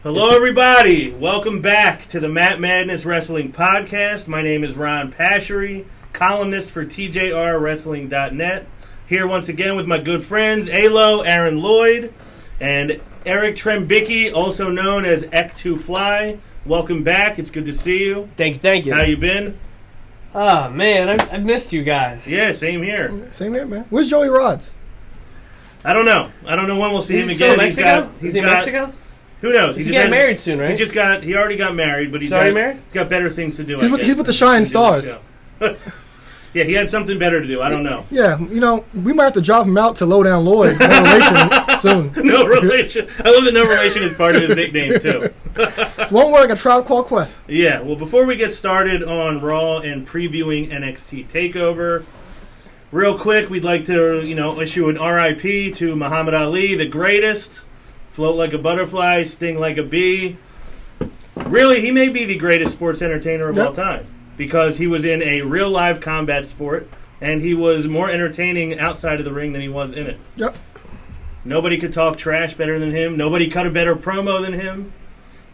Hello, everybody. Welcome back to the Matt Madness Wrestling Podcast. My name is Ron Pashery, columnist for TJRWrestling.net. Here once again with my good friends, Alo, Aaron Lloyd, and Eric Trembicki, also known as Ek2Fly. Welcome back. It's good to see you. Thank you. How you been? Oh, man, I've missed you guys. Yeah, same here. Same here, man. Where's Joey Rods? I don't know. I don't know when we'll see him Is again. he still in Mexico? Is he in Mexico? Who knows? He's getting married soon, right? He already got married, but he's got better things to do. He's with the Shining Stars. Yeah, he had something better to do. I don't know. Yeah, we might have to drop him out to Lowdown Lloyd. No relation soon. No relation. I love that no relation is part of his nickname, too. It's one word like a Tribe Called Quest. Yeah, well, before we get started on Raw and previewing NXT TakeOver, real quick, we'd like to, issue an RIP to Muhammad Ali, the greatest. Float like a butterfly, sting like a bee. Really, he may be the greatest sports entertainer of all time because he was in a real live combat sport and he was more entertaining outside of the ring than he was in it. Yep. Nobody could talk trash better than him. Nobody cut a better promo than him.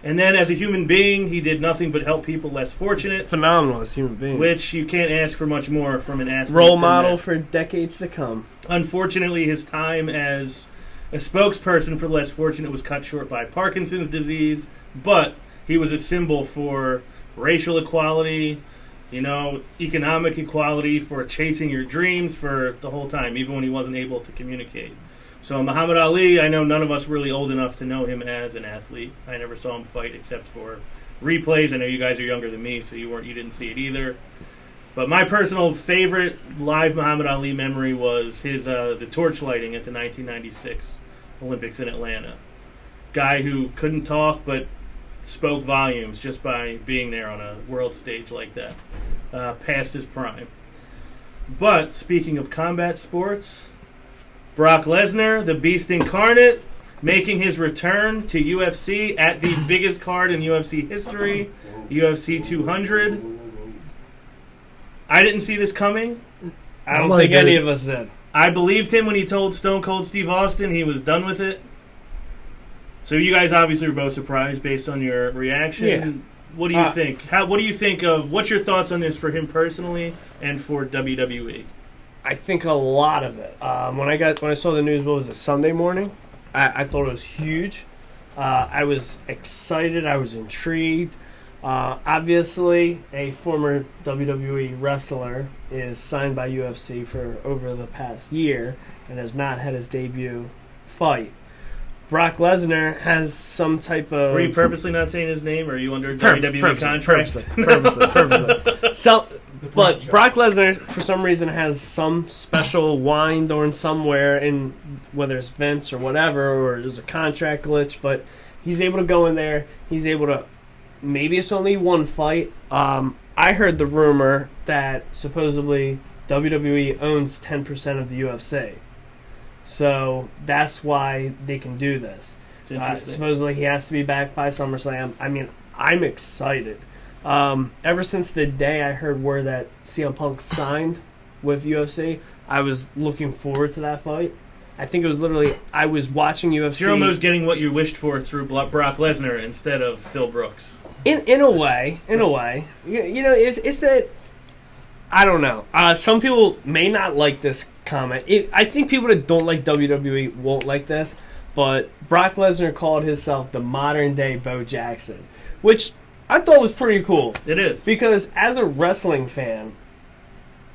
And then as a human being, he did nothing but help people less fortunate. Phenomenal as a human being. Which you can't ask for much more from an athlete. Role model for decades to come. Unfortunately, his time as a spokesperson for the less fortunate was cut short by Parkinson's disease, but he was a symbol for racial equality, economic equality, for chasing your dreams for the whole time, even when he wasn't able to communicate. So Muhammad Ali, I know none of us really old enough to know him as an athlete. I never saw him fight except for replays. I know you guys are younger than me, so you didn't see it either. But my personal favorite live Muhammad Ali memory was his the torch lighting at the 1996 Olympics in Atlanta. Guy who couldn't talk but spoke volumes just by being there on a world stage like that. Past his prime. But speaking of combat sports, Brock Lesnar, the Beast Incarnate, making his return to UFC at the biggest card in UFC history, UFC 200. I didn't see this coming. I don't think any of us did. I believed him when he told Stone Cold Steve Austin he was done with it. So you guys obviously were both surprised based on your reaction. Yeah. What do you think? What do you think of? What's your thoughts on this for him personally and for WWE? I think a lot of it. When I saw the news, what was it, Sunday morning? I thought it was huge. I was excited. I was intrigued. Obviously, a former WWE wrestler is signed by UFC for over the past year and has not had his debut fight. Brock Lesnar has some type of... Were you purposely not saying his name, or are you under a WWE contract? Purposely. But Brock Lesnar, for some reason, has some special wine during somewhere, in whether it's Vince or whatever, or there's a contract glitch, but he's able to go in there. He's able to... Maybe it's only one fight. I heard the rumor that supposedly WWE owns 10% of the UFC. So that's why they can do this. Supposedly he has to be back by SummerSlam. I mean, I'm excited. Ever since the day I heard word that CM Punk signed with UFC, I was looking forward to that fight. I think it was literally, I was watching UFC. You're almost getting what you wished for through Brock Lesnar instead of Phil Brooks. In a way. It's that, I don't know. Some people may not like this comment. I think people that don't like WWE won't like this, but Brock Lesnar called himself the modern-day Bo Jackson, which I thought was pretty cool. It is. Because as a wrestling fan,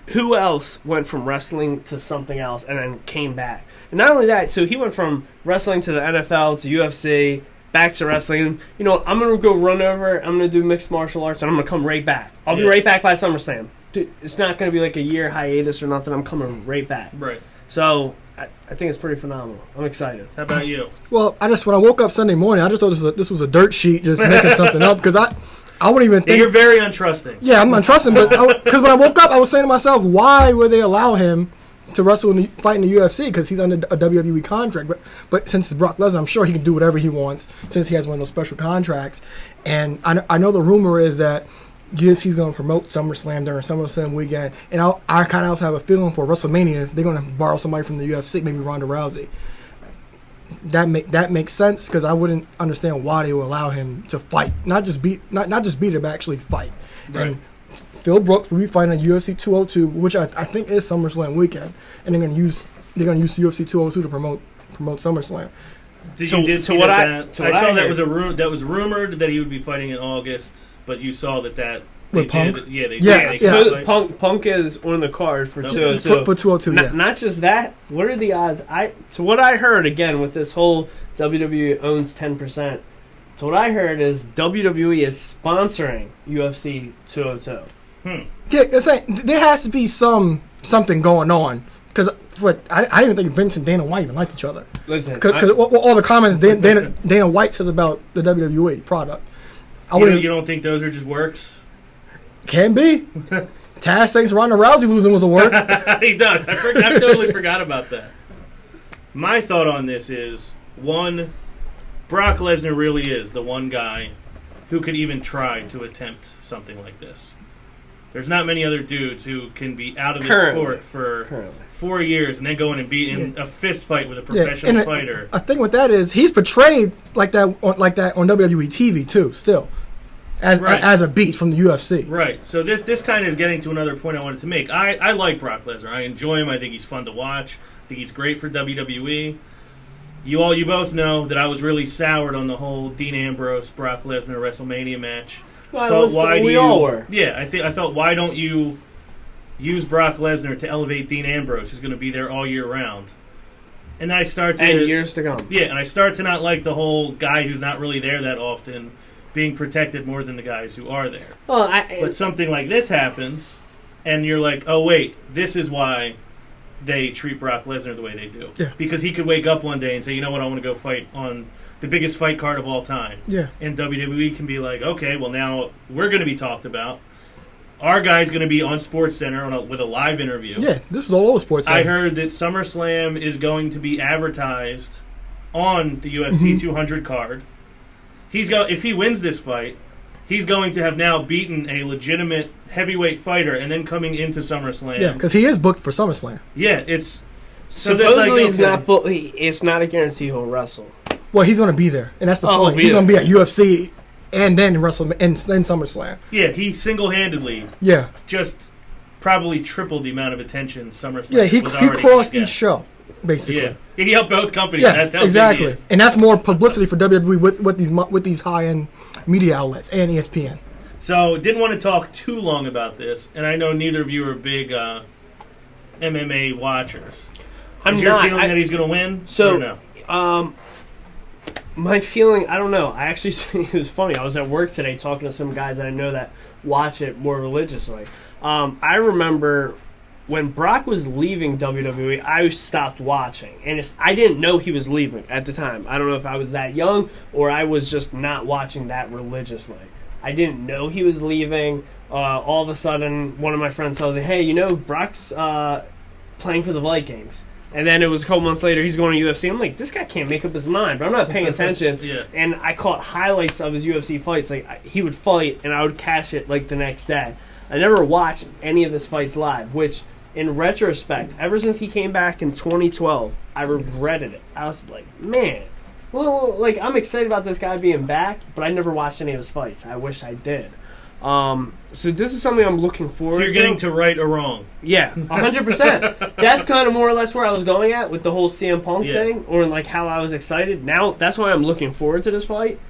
who else went from wrestling to something else and then came back? And not only that, so he went from wrestling to the NFL to UFC, back to wrestling. I'm going to go run over, I'm going to do mixed martial arts, and I'm going to come right back. I'll be right back by SummerSlam. Dude, it's not going to be like a year hiatus or nothing. I'm coming right back. Right. So I think it's pretty phenomenal. I'm excited. How about you? Well, when I woke up Sunday morning, I just thought this was a dirt sheet just making something up because I wouldn't even think... You're very untrusting. Yeah, I'm untrusting, but because when I woke up, I was saying to myself, why would they allow him to fight in the UFC? Because he's under a WWE contract. But since it's Brock Lesnar, I'm sure he can do whatever he wants since he has one of those special contracts. And I know the rumor is that yes, he's going to promote SummerSlam during SummerSlam weekend. And I kind of also have a feeling for WrestleMania, they're going to borrow somebody from the UFC, maybe Ronda Rousey. that makes sense because I wouldn't understand why they would allow him to fight, not just beat him, but actually fight. Right. And Phil Brooks will be fighting at UFC 202, which I think is SummerSlam weekend, and they're gonna use UFC 202 to promote SummerSlam. I saw that was rumored that he would be fighting in August, but you saw that. With Punk? Punk is on the card for 202. For 202, Not just that. What are the odds? So what I heard, again, with this whole WWE owns 10%, so what I heard is WWE is sponsoring UFC 202. Yeah, there has to be something going on. Because I didn't even think Vince and Dana White even liked each other. Listen, because all the comments Dana White says about the WWE product. You don't think those are just works? Can be. Taz thinks Ronda Rousey losing was a work. He does. I totally forgot about that. My thought on this is, one, Brock Lesnar really is the one guy who could even try to attempt something like this. There's not many other dudes who can be out of this sport for 4 years and then go in and be in a fist fight with a professional fighter. I think what that is, he's portrayed like that on WWE TV too, still. As a beast from the UFC. Right. So this kind of is getting to another point I wanted to make. I like Brock Lesnar. I enjoy him. I think he's fun to watch. I think he's great for WWE. You both know that I was really soured on the whole Dean Ambrose Brock Lesnar WrestleMania match. Well, we all were. Yeah, I thought, why don't you use Brock Lesnar to elevate Dean Ambrose, who's going to be there all year round? And then years to come. Yeah, and I start to not like the whole guy who's not really there that often being protected more than the guys who are there. Well, but something like this happens, and you're like, oh, wait, this is why they treat Brock Lesnar the way they do. Yeah. Because he could wake up one day and say, you know what, I want to go fight on the biggest fight card of all time. Yeah. And WWE can be like, okay, well, now we're going to be talked about. Our guy's going to be on SportsCenter with a live interview. Yeah, this was all over SportsCenter. I heard that SummerSlam is going to be advertised on the UFC 200 card. If he wins this fight, he's going to have now beaten a legitimate heavyweight fighter and then coming into SummerSlam. Yeah, because he is booked for SummerSlam. Yeah, it's... Supposedly it's not a guarantee he'll wrestle. Well, he's going to be there, and that's the point. He's going to be at UFC and then SummerSlam. Yeah, he single-handedly just probably tripled the amount of attention SummerSlam he crossed each show, basically. Yeah, he helped both companies. Yeah, that's how exactly. big he is. And that's more publicity for WWE with these high-end media outlets and ESPN. So, didn't want to talk too long about this, and I know neither of you are big MMA watchers. Is your feeling that he's going to win? So, or no? My feeling, I don't know. I actually, it was funny. I was at work today talking to some guys that I know that watch it more religiously. I remember when Brock was leaving WWE, I stopped watching. And I didn't know he was leaving at the time. I don't know if I was that young or I was just not watching that religiously. I didn't know he was leaving. All of a sudden, one of my friends tells me, hey, Brock's playing for the Vikings. And then it was a couple months later, he's going to UFC. I'm like, this guy can't make up his mind, but I'm not paying attention. Yeah. And I caught highlights of his UFC fights. Like, he would fight, and I would catch it, like, the next day. I never watched any of his fights live, which, in retrospect, ever since he came back in 2012, I regretted it. I was like, man. Well, like, I'm excited about this guy being back, but I never watched any of his fights. I wish I did. So this is something I'm looking forward to. So you're getting to right or wrong. Yeah, 100%. That's kind of more or less where I was going at with the whole CM Punk thing, or like how I was excited. Now, that's why I'm looking forward to this fight.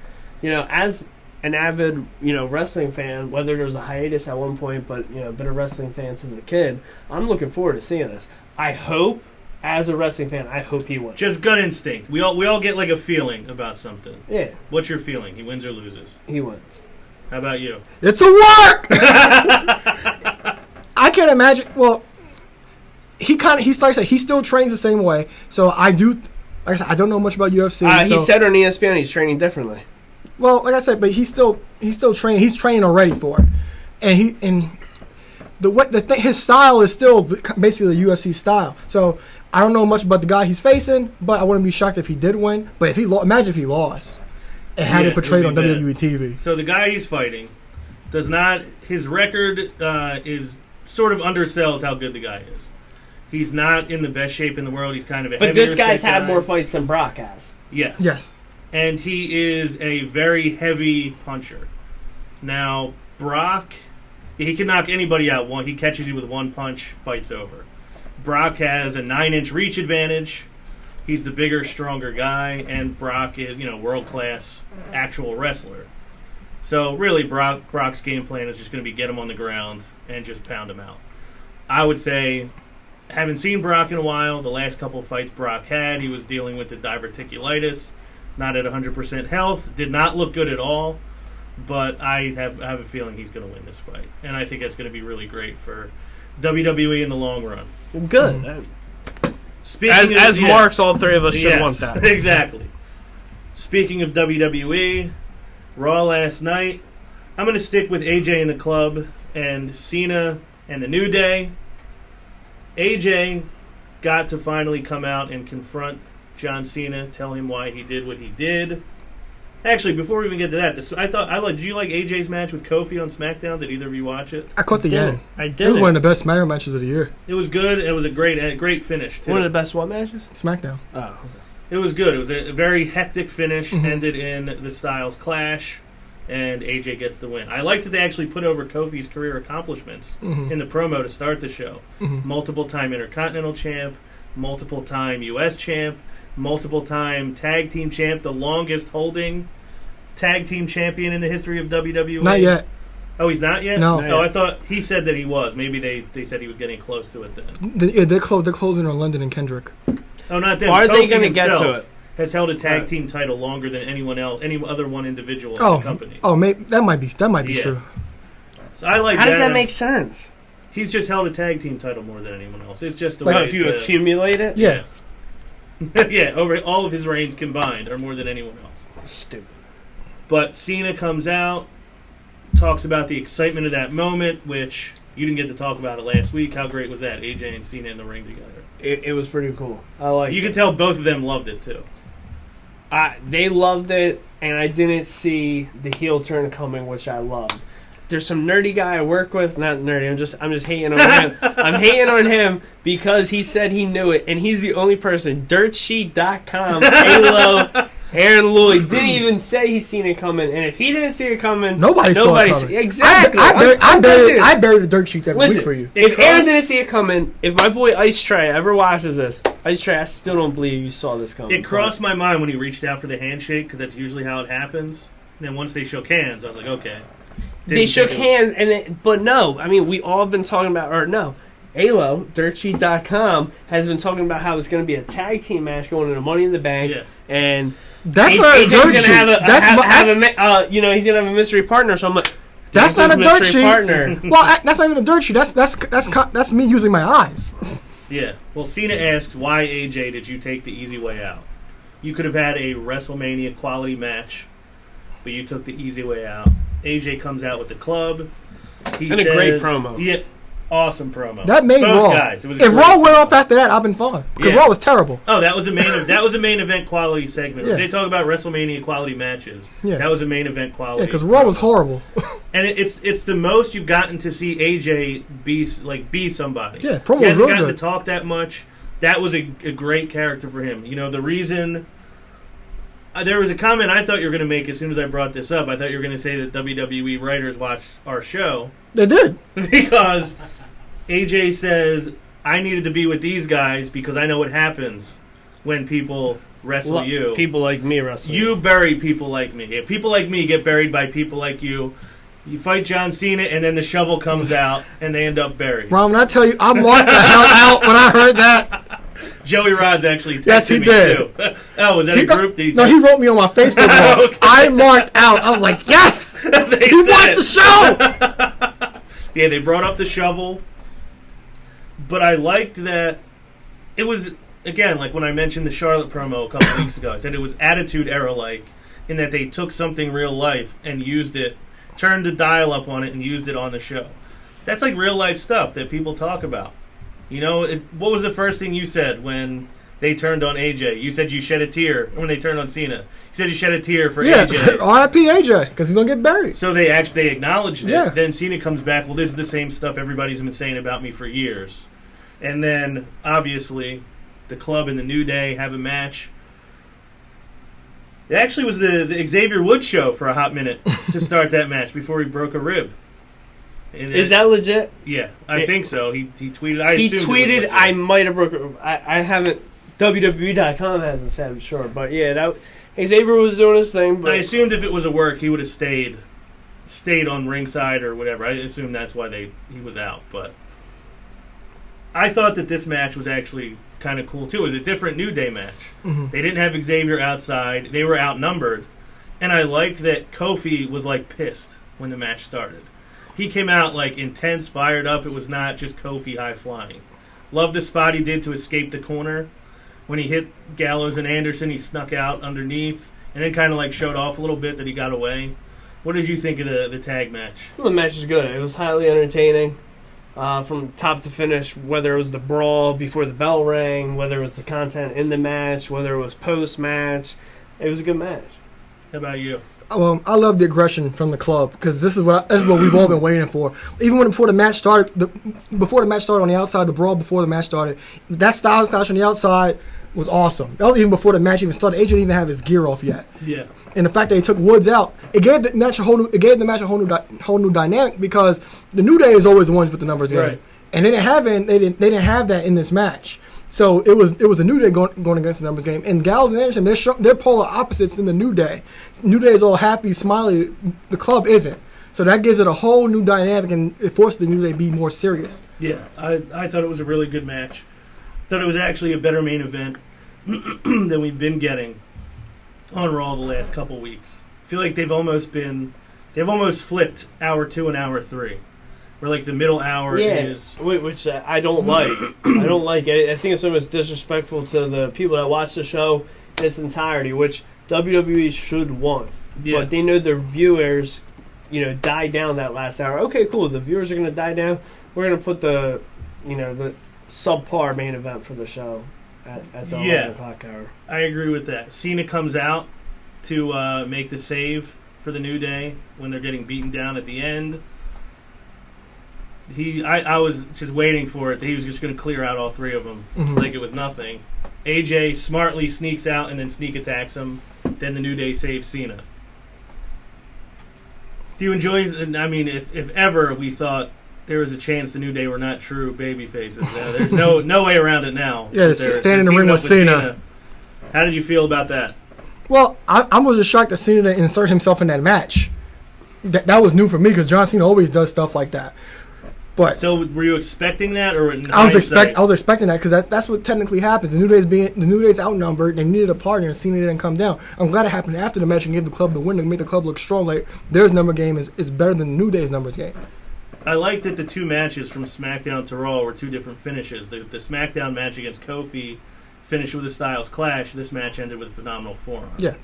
As an avid, wrestling fan, whether there was a hiatus at one point, but, been a wrestling fan since a kid, I'm looking forward to seeing this. I hope, as a wrestling fan, I hope he wins. Just gut instinct. We all get like a feeling about something. Yeah. What's your feeling? He wins or loses? He wins. How about you? It's a work! I can't imagine. Well, he still trains the same way. So I do. Like I said, I don't know much about UFC. He said on ESPN he's training differently. Well, like I said, but he's still training. He's training already for it, and his style is still basically the UFC style. So I don't know much about the guy he's facing, but I wouldn't be shocked if he did win. But if imagine if he lost. And had it portrayed on WWE TV. So the guy he's fighting his record is sort of undersells how good the guy is. He's not in the best shape in the world. He's kind of a But heavier this guy's set had guy. more fights than Brock has. Yes. Yes. And he is a very heavy puncher. Now, Brock, he can knock anybody out. He catches you with one punch, fight's over. Brock has a 9-inch reach advantage. He's the bigger, stronger guy, and Brock is, world-class actual wrestler. So, really, Brock's game plan is just going to be get him on the ground and just pound him out. I would say, haven't seen Brock in a while. The last couple of fights Brock had, he was dealing with the diverticulitis. Not at 100% health. Did not look good at all. But I have a feeling he's going to win this fight. And I think that's going to be really great for WWE in the long run. Good. Speaking As marks, all three of us should want that. Exactly. Speaking of WWE, Raw last night, I'm going to stick with AJ in the club and Cena and the New Day. AJ got to finally come out and confront John Cena, tell him why he did what he did. Actually, before we even get to that, did you like AJ's match with Kofi on SmackDown? Did either of you watch it? I caught the end. I It did. was one of the best SmackDown matches of the year. It was good. It was a great finish, too. One of the best what matches? SmackDown. Oh. It was good. It was a very hectic finish, ended in the Styles Clash, and AJ gets the win. I liked that they actually put over Kofi's career accomplishments in the promo to start the show. Multiple-time Intercontinental Champ, multiple-time U.S. Champ, multiple-time Tag Team Champ, the longest holding Tag Team Champion in the history of WWE. Not yet. Oh, he's not yet? No. Oh, I thought he said that he was. Maybe they said he was getting close to it then. They're closing on London and Kendrick. Oh, not them. Why are they Kofi going to get to himself it? has held a tag team title longer than anyone else, any other one individual in the company. Oh, that might be Yeah. true. So I like How does that. that make sense? He's just held a tag team title more than anyone else. It's just a Like way if you to accumulate it? Yeah. yeah, over all of his reigns combined are more than anyone else. Stupid. But Cena comes out, talks about the excitement of that moment, which you didn't get to talk about it last week. How great was that? AJ and Cena in the ring together. It was pretty cool. I like. You could tell both of them loved it too. They loved it, and I didn't see the heel turn coming, which I loved. There's some nerdy guy I work with, not nerdy. I'm just hating on him. I'm hating on him because he said he knew it, and he's the only person. DirtSheet.com, Halo, Aaron Lloyd didn't even say he's seen it coming, and if he didn't see it coming, nobody saw it coming. Exactly. I buried the dirt sheets every week for you. If Aaron didn't see it coming, if my boy Ice Tray ever watches this, Ice Tray, I still don't believe you saw this coming. It crossed my mind when he reached out for the handshake because that's usually how it happens. And then once they shook hands, I was like, okay. They shook hands, but no. I mean, we all have been talking about, or no, Alo, DirtSheet.com, has been talking about how it's going to be a tag team match going into Money in the Bank, and that's not a dirt sheet. He's going to have a mystery partner. So I'm like, that's not a dirt sheet. Partner. Well, that's not even a dirt sheet. That's me using my eyes. Yeah. Well, Cena asks, why, AJ, did you take the easy way out? You could have had a WrestleMania quality match, but you took the easy way out. AJ comes out with the club. He says, a great promo. Yeah, awesome promo. That made Both Raw. Guys. It was if Raw went off after that, I've been fine. Because Raw was terrible. Oh, that was a main event quality segment. Yeah. They talk about WrestleMania quality matches. Yeah. That was a main event quality. Yeah, because Raw was horrible. And it's the most you've gotten to see AJ be somebody. Yeah, promo he was hasn't real gotten good. to talk that much. That was a great character for him. You know, the reason... there was a comment I thought you were going to make as soon as I brought this up. I thought you were going to say that WWE writers watched our show. They did. Because AJ says, I needed to be with these guys because I know what happens when people wrestle you. People like me wrestle you. bury people like me. Yeah, people like me get buried by people like you. You fight John Cena, and then the shovel comes out, and they end up buried. Ron, when I tell you, I marked the hell out when I heard that. Joey Rod's actually texted Yes, he me, did. too. Oh, was that a group? Did he wrote me on my Facebook wall. Okay. I marked out. I was like, yes! He watched the show! Yeah, they brought up the shovel. But I liked that it was, again, like when I mentioned the Charlotte promo a couple weeks ago, I said it was Attitude Era-like in that they took something real life and used it, turned the dial up on it and used it on the show. That's like real life stuff that people talk about. You know, what was the first thing you said when they turned on AJ? You said you shed a tear when they turned on Cena. You said you shed a tear for AJ. R.I.P. AJ, because he's going to get buried. So they acknowledged it. Yeah. Then Cena comes back, well, this is the same stuff everybody's been saying about me for years. And then, obviously, the Club and the New Day have a match. It actually was the Xavier Woods show for a hot minute to start that match before he broke a rib. Is that legit? Yeah, I think so. He tweeted. He tweeted, I might have broken. I haven't. WWE.com hasn't said, I'm sure, but yeah, Xavier was doing his thing. But I assumed if it was a work, he would have stayed on ringside or whatever. I assume that's why he was out. But I thought that this match was actually kind of cool too. It was a different New Day match. Mm-hmm. They didn't have Xavier outside. They were outnumbered, and I liked that Kofi was like pissed when the match started. He came out like intense, fired up. It was not just Kofi high flying. Loved the spot he did to escape the corner. When he hit Gallows and Anderson, he snuck out underneath and then kind of like showed off a little bit that he got away. What did you think of the tag match? Well, the match was good. It was highly entertaining from top to finish, whether it was the brawl before the bell rang, whether it was the content in the match, whether it was post-match. It was a good match. How about you? I love the aggression from the Club because this is what we've all been waiting for. Even before the match started, on the outside, the brawl before the match started, that Styles Clash on the outside was awesome. That was even before the match even started. AJ didn't even have his gear off yet. Yeah. And the fact that he took Woods out, it gave the match a whole new dynamic because the New Day is always the ones with the numbers game, right. And they didn't have that in this match. So it was a New Day going against the numbers game, and Gallows and Anderson they're polar opposites in the New Day. New Day is all happy, smiley. The Club isn't. So that gives it a whole new dynamic, and it forces the New Day to be more serious. Yeah, I thought it was a really good match. Thought it was actually a better main event than we've been getting on Raw the last couple weeks. I feel like they've almost flipped hour 2 and hour 3. Where like the middle hour is, which I don't like. I don't like it. I think it's almost disrespectful to the people that watch the show in its entirety, which WWE should want. Yeah. But they know their viewers, die down that last hour. Okay, cool. The viewers are going to die down. We're going to put the subpar main event for the show at the 11 o'clock hour. I agree with that. Cena comes out to make the save for the New Day when they're getting beaten down at the end. I was just waiting for it. That he was just going to clear out all 3 of them like it was nothing. AJ smartly sneaks out and then sneak attacks him. Then the New Day saves Cena. Do you enjoy? I mean, if ever we thought there was a chance the New Day were not true baby faces, there's no way around it now. Yeah, standing in the ring with Cena. How did you feel about that? Well, I was just shocked that Cena didn't insert himself in that match. That was new for me because John Cena always does stuff like that. But so were you expecting that, or I was expecting that because that's what technically happens. The New Day's outnumbered. They needed a partner, and Cena didn't come down. I'm glad it happened after the match and gave the Club the win to make the Club look strong. Like their number game is better than the New Day's numbers game. I like that the 2 matches from SmackDown to Raw were 2 different finishes. The SmackDown match against Kofi finished with a Styles Clash. This match ended with a phenomenal forearm. Yeah,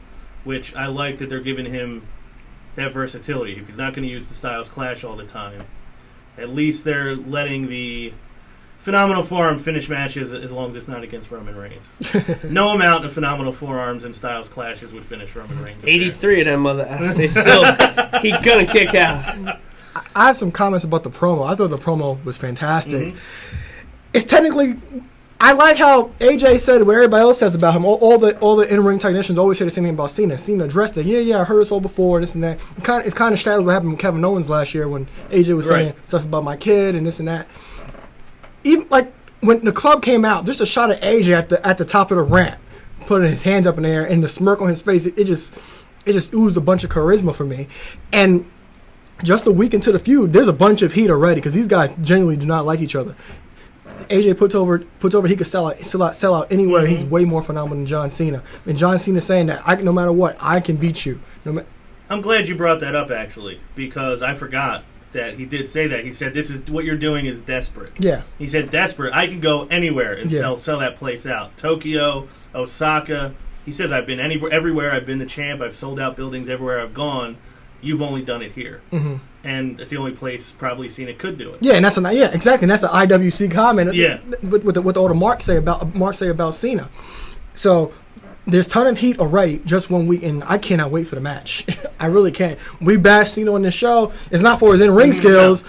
which I like that they're giving him that versatility. If he's not going to use the Styles Clash all the time, at least they're letting the phenomenal forearm finish matches as long as it's not against Roman Reigns. No amount of phenomenal forearms and Styles Clashes would finish Roman Reigns. 83 of them mother they still he gonna kick out. I have some comments about the promo. I thought the promo was fantastic. Mm-hmm. It's technically, I like how AJ said what everybody else says about him. All the in-ring technicians always say the same thing about Cena. Cena addressed it. Yeah, I heard this all before, this and that. It's kind of straddles what happened with Kevin Owens last year when AJ was saying stuff about my kid and this and that. Even like when the Club came out, just a shot of AJ at the top of the ramp, putting his hands up in the air and the smirk on his face, it just oozed a bunch of charisma for me. And just a week into the feud, there's a bunch of heat already because these guys genuinely do not like each other. AJ puts over he could sell out anywhere. Mm-hmm. He's way more phenomenal than John Cena. And John Cena saying that no matter what, I can beat you. I'm glad you brought that up actually, because I forgot that he did say that. He said this is what you're doing is desperate. Yeah. He said desperate. I can go anywhere and sell that place out. Tokyo, Osaka. He says I've been everywhere. I've been the champ. I've sold out buildings everywhere I've gone. You've only done it here. Mm-hmm. And it's the only place probably Cena could do it. Yeah, and exactly. And that's an IWC comment. Yeah. With all the Mark say about Cena. So there's ton of heat already just 1 week, and I cannot wait for the match. I really can't. We bash Cena on this show. It's not for his in-ring skills.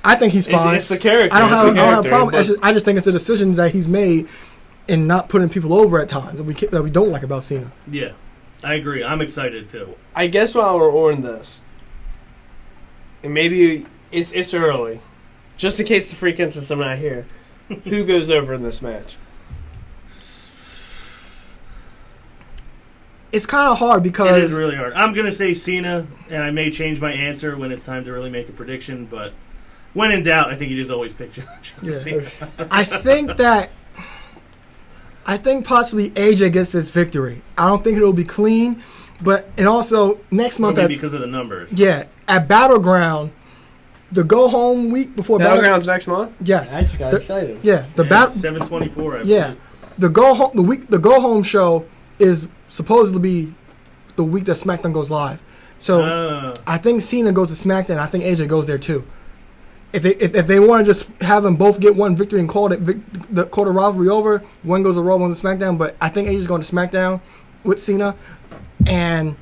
I think he's fine. It's the character. I don't have a problem. But I just think it's the decisions that he's made in not putting people over at times that we don't like about Cena. Yeah, I agree. I'm excited too. I guess while we're on this, and maybe it's early, just in case the freak system not here, who goes over in this match? It's kind of hard because... It is really hard. I'm going to say Cena, and I may change my answer when it's time to really make a prediction, but when in doubt, I think you just always pick John Cena. I think possibly AJ gets this victory. I don't think it'll be clean, and also next month... because of the numbers. Yeah, at Battleground, the go-home week before Battleground's next month? Yes. I actually got excited. Yeah. 7/24, I believe. The go-home show is supposed to be the week that SmackDown goes live. So I think Cena goes to SmackDown. I think AJ goes there too. If they want to just have them both get one victory and call the rivalry over, one goes to Raw, one to SmackDown. But I think AJ's going to SmackDown with Cena, and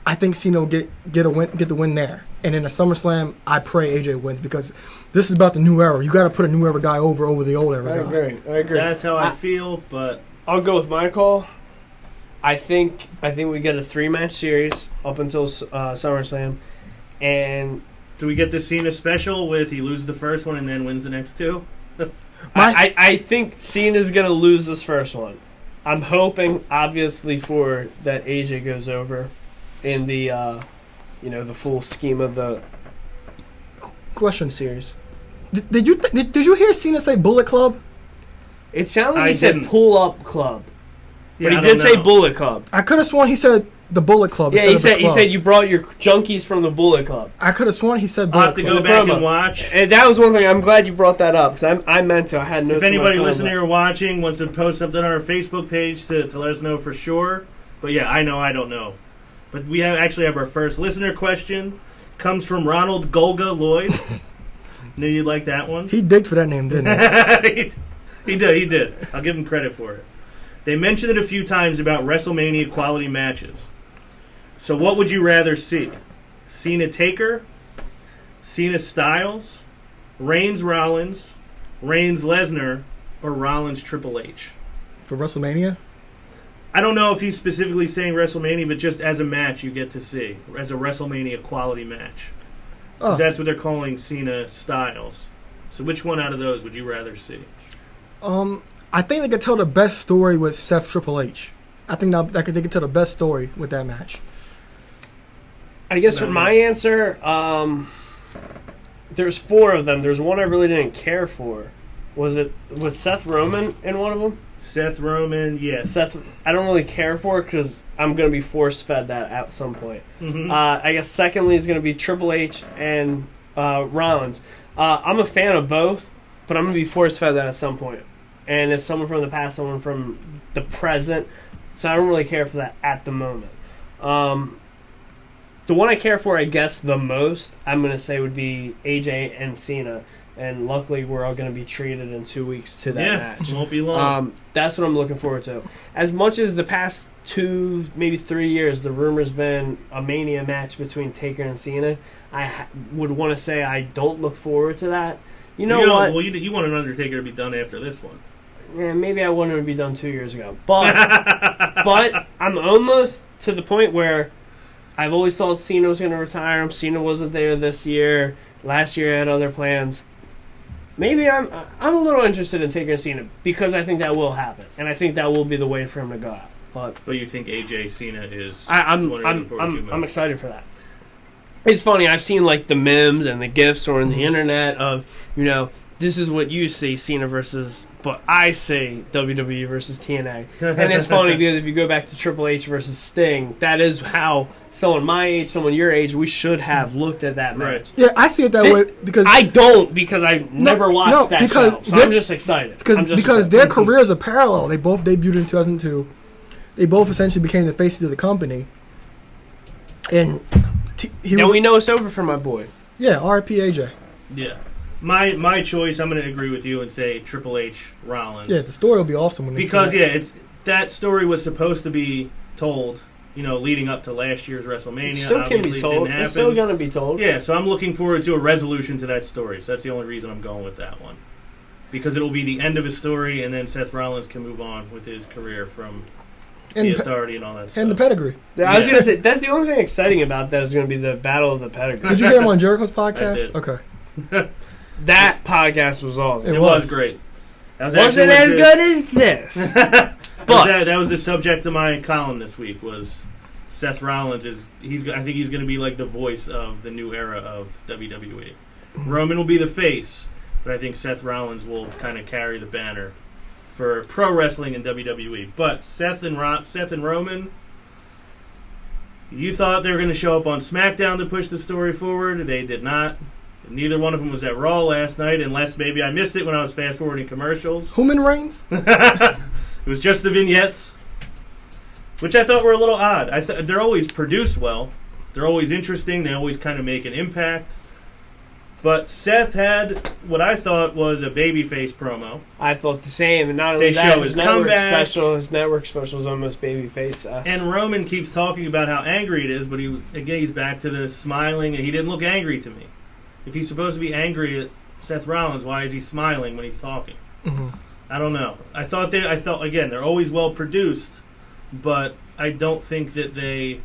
I think Cena will get the win there. And in the SummerSlam, I pray AJ wins because this is about the new era. You got to put a new era guy over the old era guy. I agree. That's how I feel, but I'll go with my call. I think we get a 3-match series up until SummerSlam, and do we get the Cena special with he loses the first one and then wins the next two? I think Cena's gonna lose this first one. I'm hoping, obviously, for that AJ goes over in the the full scheme of the question series. Did you hear Cena say Bullet Club? It sounded like I he said didn't. Pull Up Club. Yeah, But he did say know. Bullet Club. I could have sworn he said the Bullet Club. Yeah, he said you brought your junkies from the Bullet Club. I could have sworn he said I'll Bullet have to Club. go back and watch. And that was one thing. I'm glad you brought that up because I meant to. I had notes. If anybody on my phone, listening or watching wants to post something on our Facebook page to let us know for sure. But yeah, I don't know. But we actually have our first listener question. Comes from Ronald Golga Lloyd. Knew you'd like that one. He digged for that name, didn't he? He did. I'll give him credit for it. They mentioned it a few times about WrestleMania quality matches. So what would you rather see? Cena Taker, Cena Styles, Reigns Rollins, Reigns Lesnar, or Rollins Triple H? For WrestleMania? I don't know if he's specifically saying WrestleMania, but just as a match you get to see. As a WrestleMania quality match. Because that's what they're calling Cena Styles. So which one out of those would you rather see? I think they could tell the best story with Seth Triple H. I think they could tell the best story with that match. I guess for my answer, there's 4 of them. There's one I really didn't care for. Was Seth Roman in one of them? Seth Roman, yes. Seth, I don't really care for because I'm going to be force-fed that at some point. Mm-hmm. I guess secondly is going to be Triple H and Rollins. I'm a fan of both, but I'm going to be force-fed that at some point. And it's someone from the past, someone from the present. So I don't really care for that at the moment. The one I care for, I guess, the most, I'm going to say would be AJ and Cena. And luckily, we're all going to be treated in 2 weeks to that match. It won't be long. That's what I'm looking forward to. As much as the past 2, maybe 3 years, the rumor's been a Mania match between Taker and Cena, I would want to say I don't look forward to that. You know what? Well, you want an Undertaker to be done after this one. Yeah, maybe I wanted it to be done 2 years ago. But I'm almost to the point where I've always thought Cena was going to retire. Cena wasn't there this year. Last year I had other plans. Maybe I'm a little interested in Taker and Cena because I think that will happen, and I think that will be the way for him to go out. But you think AJ Cena is? I'm excited for that. It's funny. I've seen like the memes and the gifs or on the internet of this is what you see Cena versus, but I say WWE versus TNA. And it's funny because if you go back to Triple H versus Sting, that is how someone my age, someone your age, we should have looked at that match. Right. Yeah, I see it that way because I don't because I never watched that show. So I'm just excited. Because their careers are parallel. They both debuted in 2002. They both essentially became the faces of the company. And we know it's over for my boy. Yeah, RIP AJ. Yeah. My choice, I'm going to agree with you and say Triple H Rollins. Yeah, the story will be awesome when that's that story was supposed to be told, leading up to last year's WrestleMania. It still can be told. It's still going to be told. Yeah, so I'm looking forward to a resolution to that story. So that's the only reason I'm going with that one. Because it'll be the end of his story, and then Seth Rollins can move on with his career from the Authority and all that stuff. And the pedigree. I was going to say, that's the only thing exciting about that is going to be the Battle of the Pedigree. Did you hear him on Jericho's podcast? I did. Okay. That podcast was awesome. It was great. Wasn't as good as this. But that was the subject of my column this week. Was Seth Rollins I think he's going to be like the voice of the new era of WWE. Roman will be the face, but I think Seth Rollins will kind of carry the banner for pro wrestling in WWE. But Seth and Roman, you thought they were going to show up on SmackDown to push the story forward. They did not. Neither one of them was at Raw last night, unless maybe I missed it when I was fast-forwarding commercials. Human Reigns? It was just the vignettes, which I thought were a little odd. They're always produced well. They're always interesting. They always kind of make an impact. But Seth had what I thought was a babyface promo. I thought the same. And not only that, his network special is almost babyface. And Roman keeps talking about how angry it is, but he's back to the smiling, and he didn't look angry to me. If he's supposed to be angry at Seth Rollins, why is he smiling when he's talking? Mm-hmm. I don't know. I thought again, they're always well produced, but I don't think that they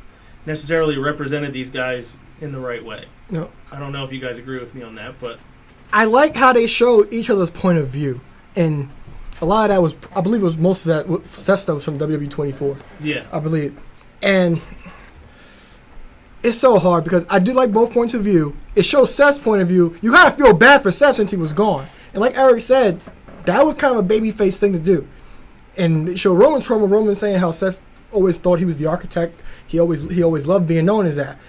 necessarily represented these guys in the right way. No. I don't know if you guys agree with me on that, but I like how they show each other's point of view, and a lot of that was, I believe, it was most of that Seth stuff was from WWE 24. Yeah, I believe, and it's so hard because I do like both points of view. It shows Seth's point of view. You gotta feel bad for Seth since he was gone, and like Eric said, that was kind of a babyface thing to do. And it showed Roman's promo, Roman saying how Seth always thought he was the architect. He always loved being known as that.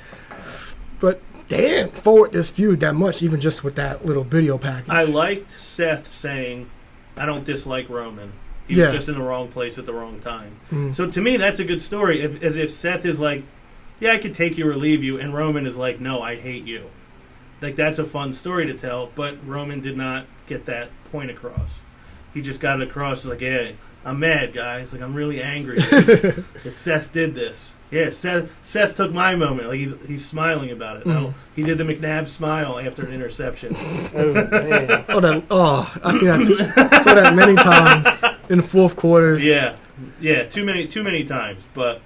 But they didn't forward this feud that much, even just with that little video package. I liked Seth saying, "I don't dislike Roman. He was just in the wrong place at the wrong time." Mm. So to me, that's a good story. As if Seth is like, "Yeah, I could take you or leave you," and Roman is like, "No, I hate you." Like, that's a fun story to tell, but Roman did not get that point across. He just got it across like, "Hey, I'm mad, guys. Like, I'm really angry that Seth did this." Yeah, Seth took my moment. Like, he's smiling about it. No, he did the McNabb smile after an interception. Oh, man. I see that. Saw that many times in the fourth quarters. Yeah, too many times. But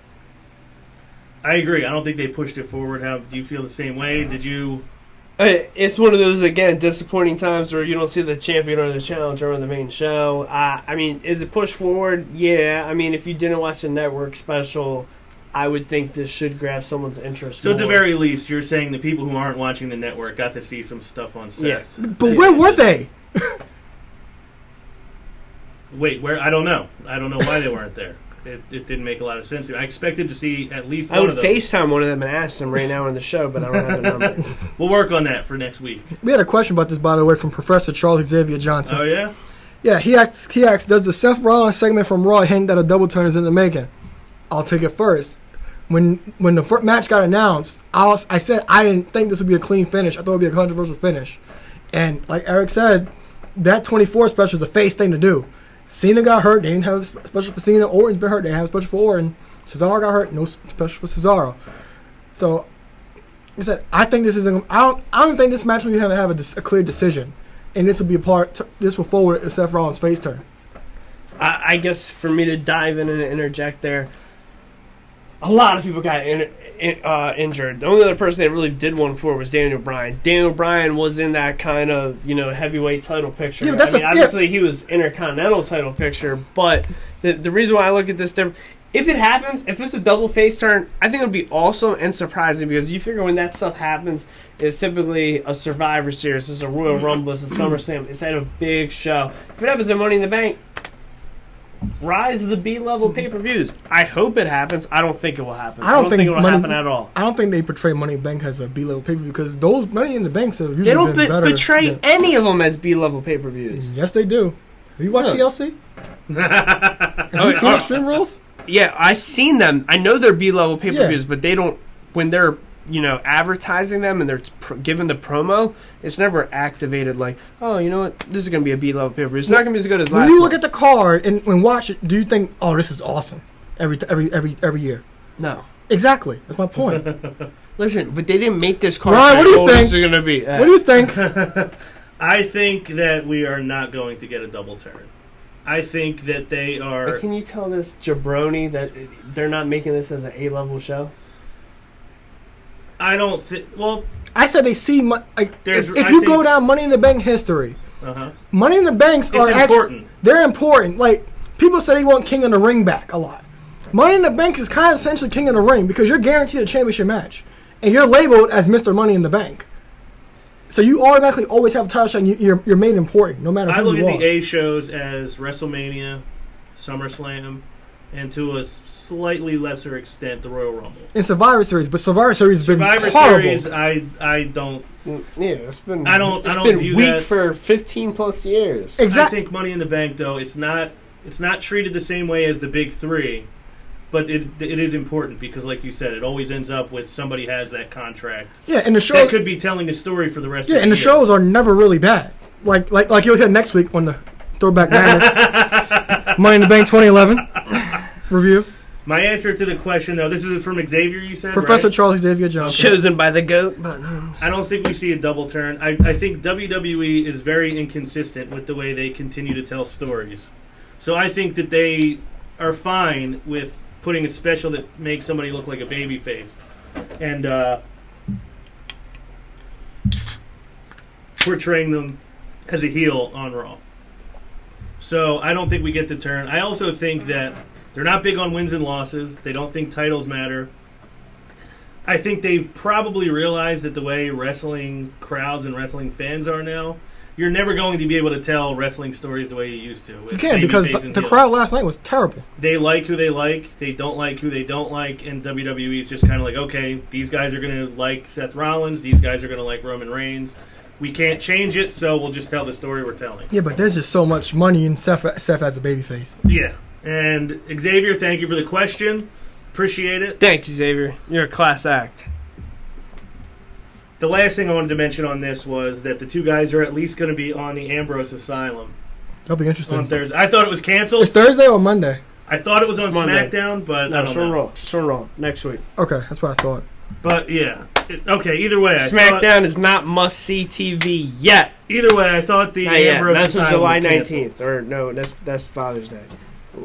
I agree. I don't think they pushed it forward. How do you feel the same way? Did you? It's one of those, again, disappointing times where you don't see the champion or the challenger on the main show. I mean, is it pushed forward? Yeah. I mean, if you didn't watch the network special, I would think this should grab someone's interest. So at the very least, you're saying the people who aren't watching the network got to see some stuff on Seth. Yeah. But where were they? Wait, where? I don't know. I don't know why they weren't there. It didn't make a lot of sense to me. I expected to see at least one of them. I would FaceTime one of them and ask them right now on the show, but I don't have the number. We'll work on that for next week. We had a question about this, by the way, from Professor Charles Xavier Johnson. Oh, yeah? Yeah, he asks, does the Seth Rollins segment from Raw hint that a double turn is in the making? I'll take it first. When the first match got announced, I said I didn't think this would be a clean finish. I thought it would be a controversial finish. And like Eric said, that 24 special is a face thing to do. Cena got hurt. They didn't have a special for Cena. Orton's been hurt. They have a special for Orton. Cesaro got hurt. No special for Cesaro. So, like I said, I think this isn't. I don't think this match will have a clear decision, and this will be this will forward Seth Rollins' face turn. I guess for me to dive in and interject there, a lot of people got injured. The only other person that really did one for was Daniel Bryan. Daniel Bryan was in that kind of, heavyweight title picture. Yeah, but obviously he was Intercontinental title picture, but the reason why I look at this different, if it happens, if it's a double face turn, I think it would be awesome and surprising because you figure when that stuff happens, it's typically a Survivor Series, it's a Royal Rumble, it's a SummerSlam, it's at a big show. If it happens at Money in the Bank, rise of the B-level pay-per-views. I hope it happens. I don't think it will happen. I don't think it will happen at all. I don't think they portray Money in the Bank as a B-level pay-per-view because those Money in the Banks have usually they don't been better. portray any of them as B-level pay-per-views. Yes, they do. Have you watched TLC? Have you seen Extreme Rules? Yeah, I've seen them. I know they're B-level pay-per-views, but they don't. When they're advertising them and they're given the promo, it's never activated like, oh, you know what, this is going to be a B-level pay-per-view. It's not going to be as good as last When you look one. at the card and watch it, do you think, oh, this is awesome every year? No. Exactly. That's my point. Listen, but they didn't make this card. Ryan, what do you think? This is going to be. What do you think? I think that we are not going to get a double turn. I think that they are... But can you tell this jabroni that they're not making this as an A-level show? I don't think... Well... I said they see... if you go down Money in the Bank history, Uh-huh. Money in the Banks are important. They're important. Like, people say they want King of the Ring back a lot. Money in the Bank is kind of essentially King of the Ring because you're guaranteed a championship match. And you're labeled as Mr. Money in the Bank. So you automatically always have a title shot and you're made important no matter who you are. I look at the A shows as WrestleMania, SummerSlam, and to a slightly lesser extent, the Royal Rumble. And Survivor Series, but Survivor Series has been horrible. Series, I don't... Yeah, it's been... I don't view weak that for 15 plus years. Exactly. I think Money in the Bank, though, it's not treated the same way as the big three, but it is important because, like you said, it always ends up with somebody has that contract. Yeah, and the show that could be telling the story for the rest of the year. Yeah, and the shows are never really bad. Like you'll hear next week on the Throwback Madness Money in the Bank 2011 review. My answer to the question, though, this is from Xavier, you said, Professor right? Charles Xavier Johnson. Chosen by the GOAT. But I don't think we see a double turn. I think WWE is very inconsistent with the way they continue to tell stories. So I think that they are fine with putting a special that makes somebody look like a babyface. And portraying them as a heel on Raw. So I don't think we get the turn. I also think that they're not big on wins and losses. They don't think titles matter. I think they've probably realized that the way wrestling crowds and wrestling fans are now, you're never going to be able to tell wrestling stories the way you used to. You can't because the crowd last night was terrible. They like who they like. They don't like who they don't like. And WWE is just kind of like, okay, these guys are going to like Seth Rollins. These guys are going to like Roman Reigns. We can't change it, so we'll just tell the story we're telling. Yeah, but there's just so much money in Seth as a babyface. Yeah. And Xavier, thank you for the question. Appreciate it. Thanks, Xavier. You're a class act. The last thing I wanted to mention on this was that the two guys are at least going to be on the Ambrose Asylum That'll be interesting. on Thursday. I thought it was canceled. It's Thursday or Monday? I thought it was on It's Monday. SmackDown, but I No, don't sure know. roll. Sure roll. Next week. Okay, that's what I thought. But yeah, okay. Either way, SmackDown is not must-see TV yet. Either way, I thought the Not yet. Ambrose That's on Asylum July was canceled. 19th. Or no, that's Father's Day.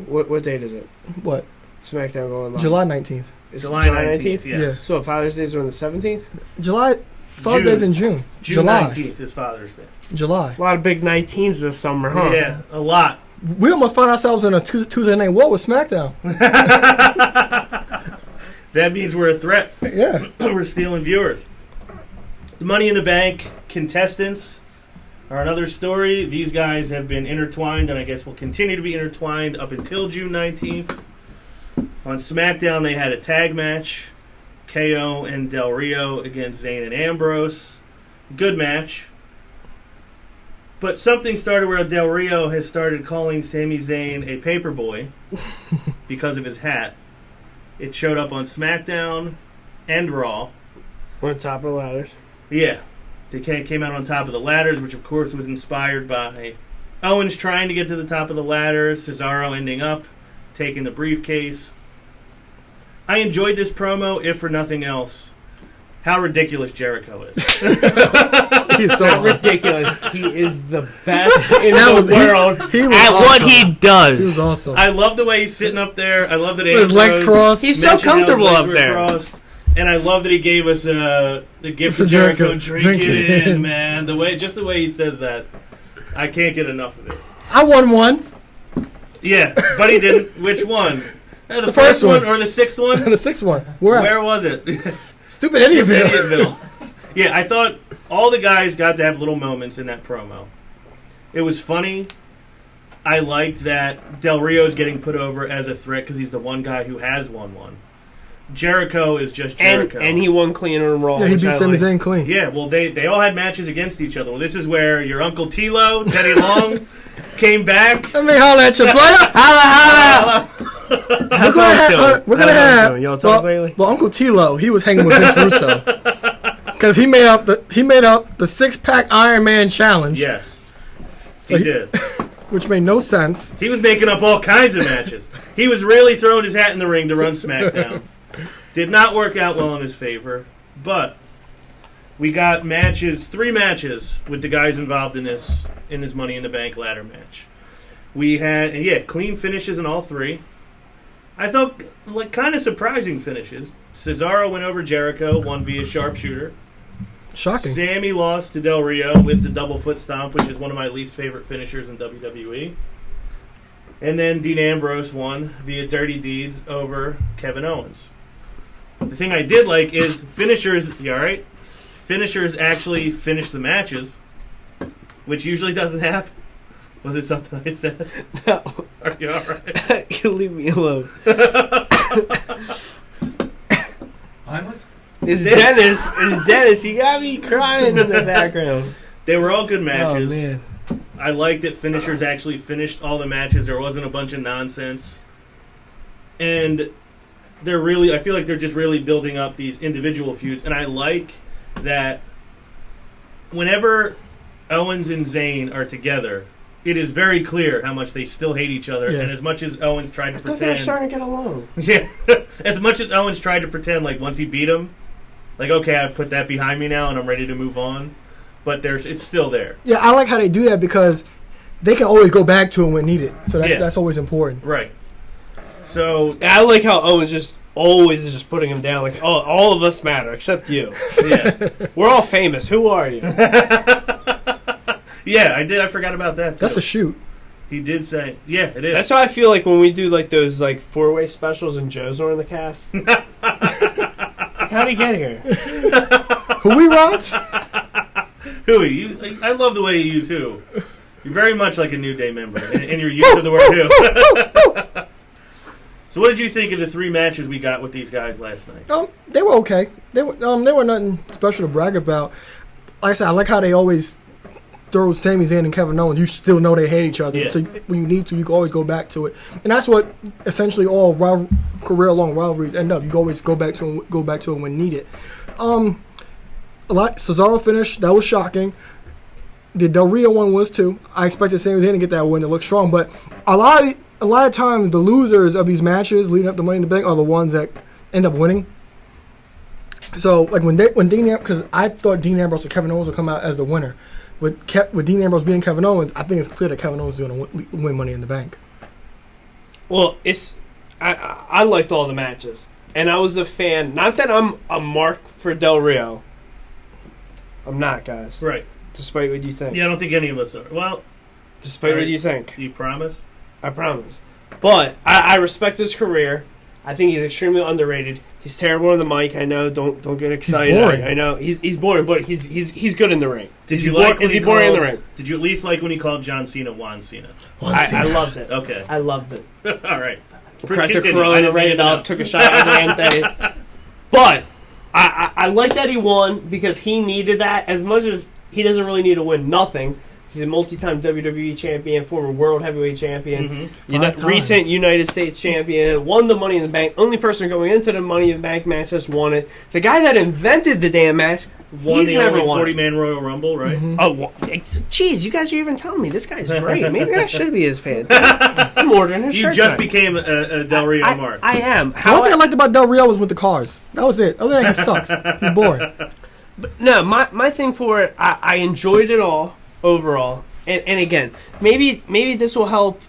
What date is it? What? SmackDown going live. July 19th. It's July 19th. Yeah. Yes. So Father's Day is on the 17th. July. Father's Day's in June. June July. 19th is Father's Day. July. A lot of big 19s this summer, huh? Yeah, a lot. We almost found ourselves in a Tuesday Night War with SmackDown. That means we're a threat. Yeah. We're stealing viewers. The Money in the Bank contestants are another story. These guys have been intertwined, and I guess will continue to be intertwined up until June 19th. On SmackDown, they had a tag match. KO and Del Rio against Zayn and Ambrose. Good match. But something started where Del Rio has started calling Sami Zayn a paperboy because of his hat. It showed up on SmackDown and Raw. We're on top of the ladders. Yeah. They came out on top of the ladders, which of course was inspired by Owens trying to get to the top of the ladder, Cesaro ending up taking the briefcase. I enjoyed this promo, if for nothing else, how ridiculous Jericho is. He's so Not awesome. ridiculous. He is the best in That the was- world he was at what awesome. he does. He was awesome. I love the way he's sitting up there. I love that With his legs crossed. He's so mentioned how his comfortable legs up were there. crossed. And I love that he gave us the gift For of Jericho. Jericho. Drink it in, man. The way he says that, I can't get enough of it. I won one. Yeah, but he didn't. Which one? The first first one one. or the sixth one? And the sixth one. Where was it? Stupid Idiotville. Idiotville. Yeah, I thought all the guys got to have little moments in that promo. It was funny. I liked that Del Rio is getting put over as a threat because he's the one guy who has won one. Jericho is just Jericho. And he won clean on Raw. Yeah, he which beat I Sami like. Zayn clean. Yeah, well, they all had matches against each other. Well, this is where your Uncle Tilo, Teddy Long, came back. Let me holler at you, brother. Holla, holla! How's Owens doing? We're gonna have. Y'all talk lately? Well, Uncle Tilo, he was hanging with Vince Russo because he made up the 6-pack Iron Man challenge. Yes, So he did. Which made no sense. He was making up all kinds of matches. He was really throwing his hat in the ring to run SmackDown. Did not work out well in his favor, but we got 3 matches with the guys involved in this Money in the Bank ladder match. We had, clean finishes in all 3. I thought, kind of surprising finishes. Cesaro went over Jericho, won via sharpshooter. Shocking. Sammy lost to Del Rio with the double foot stomp, which is one of my least favorite finishers in WWE. And then Dean Ambrose won via dirty deeds over Kevin Owens. The thing I did like is finishers, you all right? Finishers actually finish the matches, which usually doesn't happen. Was it something I said? No. Are you all right? Leave me alone. I'm Is Dennis? You got me crying in the background. They were all good Oh, matches. man. I liked that finishers actually finished all the matches. There wasn't a bunch of nonsense. And I feel like they're just really building up these individual feuds. And I like that whenever Owens and Zayn are together, it is very clear how much they still hate each other. Yeah. And as much as Owens tried to I thought they were pretend... starting to get along. Yeah. As much as Owens tried to pretend, once he beat him, okay, I've put that behind me now and I'm ready to move on. But it's still there. Yeah, I like how they do that because they can always go back to it when needed. So that's always important. Right. So... I like how Owens just always is just putting him down. Like, oh, all of us matter except you. Yeah. We're all famous. Who are you? Yeah, I did. I forgot about that, too. That's a shoot. He did say... Yeah, it is. That's how I feel like when we do those 4-way specials and Joe's are in the cast. How'd he get here? Who we want? Who? I love the way you use who. You're very much like a New Day member in your use of the word who. So what did you think of the 3 matches we got with these guys last night? They were okay. They were nothing special to brag about. Like I said, I like how they always throw Sami Zayn and Kevin Owens. You still know they hate each other. Yeah. So when you need to, you can always go back to it. And that's what essentially all career-long rivalries end up. You can always go back to it when needed. Cesaro finish, that was shocking. The Del Rio one was too. I expected Sami Zayn to get that win to look strong, but a lot of times the losers of these matches leading up to Money in the Bank are the ones that end up winning. So when Dean, because I thought Dean Ambrose and Kevin Owens would come out as the winner. With Dean Ambrose being Kevin Owens, I think it's clear that Kevin Owens is going to win Money in the Bank. Well, I liked all the matches, and I was a fan. Not that I'm a mark for Del Rio. I'm not, guys. Right. Despite what you think. Yeah, I don't think any of us are. Well... Despite what you think. You promise? I promise. But I respect his career. I think he's extremely underrated. He's terrible on the mic. I know. Don't get excited. He's boring. I know. He's boring, but he's good in the ring. Is he boring in the ring? Did you at least like when he called John Cena Juan Cena? I loved it. Okay. I loved it. All right. Cracked a Continue. Corona, rated up, took a shot at Lante. But I like that he won because he needed that as much as he doesn't really need to win nothing. He's a multi-time WWE champion, former World Heavyweight champion, recent United States champion, won the Money in the Bank. Only person going into the Money in the Bank match that's won it. The guy that invented the damn match, won he's the never only won 40-man Royal Rumble, right? Mm-hmm. Oh, geez, you guys are even telling me this guy's great. Maybe I should be his fan. I'm ordering his You shirt. just tonight. became a Del Rio mark. I am. The one thing I liked about Del Rio was with the cars. That was it. Other than that, he sucks. He's boring. No, my thing for it, I enjoyed it all overall. And again, maybe this will help.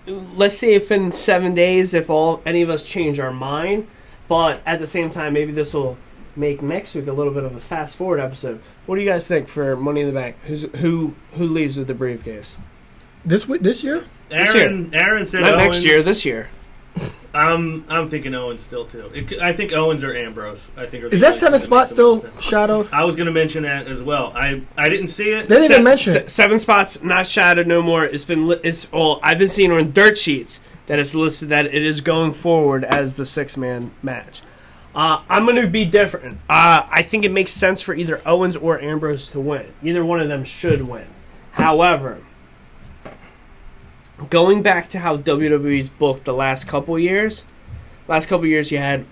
Let's say if in 7 days, if any of us change our mind, but at the same time, maybe this will make next week a little bit of a fast forward episode. What do you guys think for Money in the Bank? Who leaves with the briefcase? This year? Aaron said not Owens. next year. This year. I'm thinking Owens still too. I think Owens or Ambrose. I think Is that 7 spot still shadowed? I was going to mention that as well. I didn't see it. They didn't even mention it. 7 spots not shadowed no more. I've been seeing on dirt sheets that it's listed that it is going forward as the 6-man match. I'm going to be different. I think it makes sense for either Owens or Ambrose to win. Either one of them should win. However, going back to how WWE's booked the last couple years you had,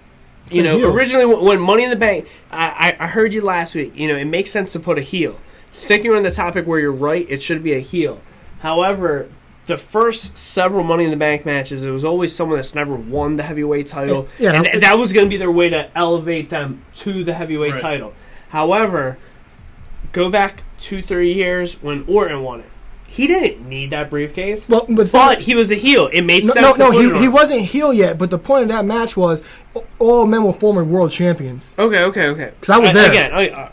you know, heels. originally when Money in the Bank, I heard you last week, you know, it makes sense to put a heel. Sticking on the topic where you're right, it should be a heel. However, the first several Money in the Bank matches, it was always someone that's never won the heavyweight title, Yeah, and that was going to be their way to elevate them to the heavyweight Right. title. However, go back 2-3 years when Orton won it. He didn't need that briefcase, Well, but he was a heel. It made sense. He wasn't heel yet. But the point of that match was all men were former world champions. Okay. Because I was there. Again,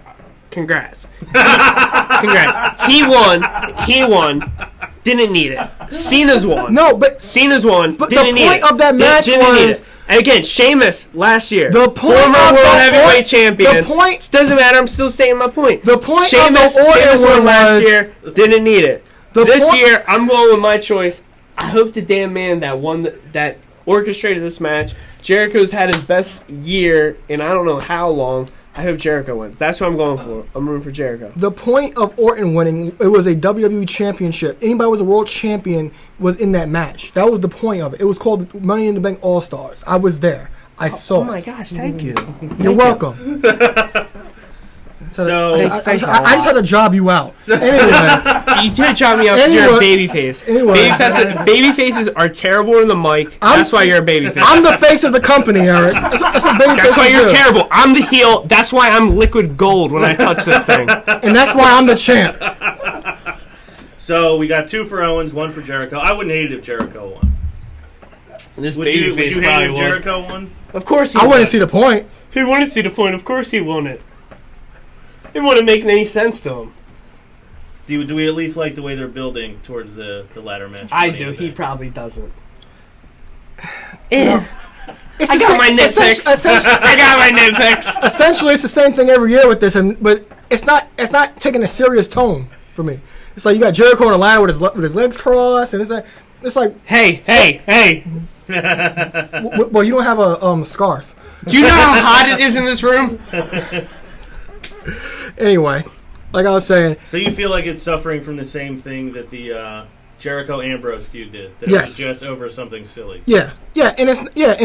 congrats. Congrats. He won. Didn't need it. Cena's won. No, but Cena's won. But Didn't the need point it. of that match Didn't need was- it. And again, Sheamus last year. The point former of world that heavyweight point- champion. the point- doesn't matter. I'm still stating my point. The point of Sheamus, the Orton Sheamus won one last was- year. Didn't need it. The This point- year, I'm going with my choice. I hope the damn man that won that orchestrated this match. Jericho's had his best year in I don't know how long. I hope Jericho wins. That's what I'm going for. I'm rooting for Jericho. The point of Orton winning, it was a WWE championship. Anybody who was a world champion was in that match. That was the point of it. It was called Money in the Bank All Stars. I was there. I saw Oh my it. gosh! Thank you. You're welcome. So I just had to job you out. Anyway, You did job me up because you're a Anyway- babyface. anyway. Babyfaces are terrible in the mic. That's why you're a babyface. I'm the face of the company, Eric. That's what baby That's why faces you're do. terrible. I'm the heel. That's why I'm liquid gold when I touch this thing. And that's why I'm the champ. So we got 2 for Owens, 1 for Jericho. I wouldn't hate it if Jericho won. This Would you hate probably if won. Jericho won? Of course he I won. wouldn't see the point. He wouldn't see the point. Of course he won it. It wouldn't make any sense to him. Do we at least like the way they're building towards the ladder match? I Money do. in the He Bank? probably doesn't. It's I the got same- my nitpicks. I got my nitpicks. Essentially, it's the same thing every year with this, but it's not taking a serious tone for me. It's like you got Jericho on the ladder with his legs crossed, and it's like Hey. well, you don't have a scarf. Do you know how hot it is in this room? Anyway, like I was saying, So you feel like it's suffering from the same thing that the Jericho Ambrose feud did? That Yes. it was just over something silly. yeah, and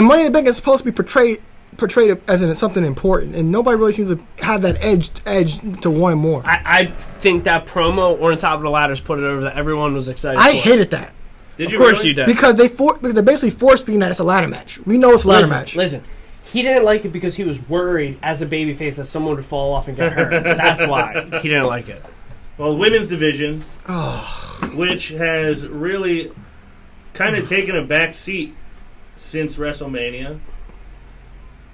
Money in the Bank is supposed to be portrayed as in something important, and nobody really seems to have that edge to want more. I think that promo on top of the ladders put it over that everyone was excited I for. hated that Did Of you course really? you did. because they're basically force feeding that it's a ladder match. We know it's a ladder match. Listen, he didn't like it because he was worried as a babyface that someone would fall off and get hurt. That's why he didn't like it. Well, women's division, which has really kind of taken a back seat since WrestleMania.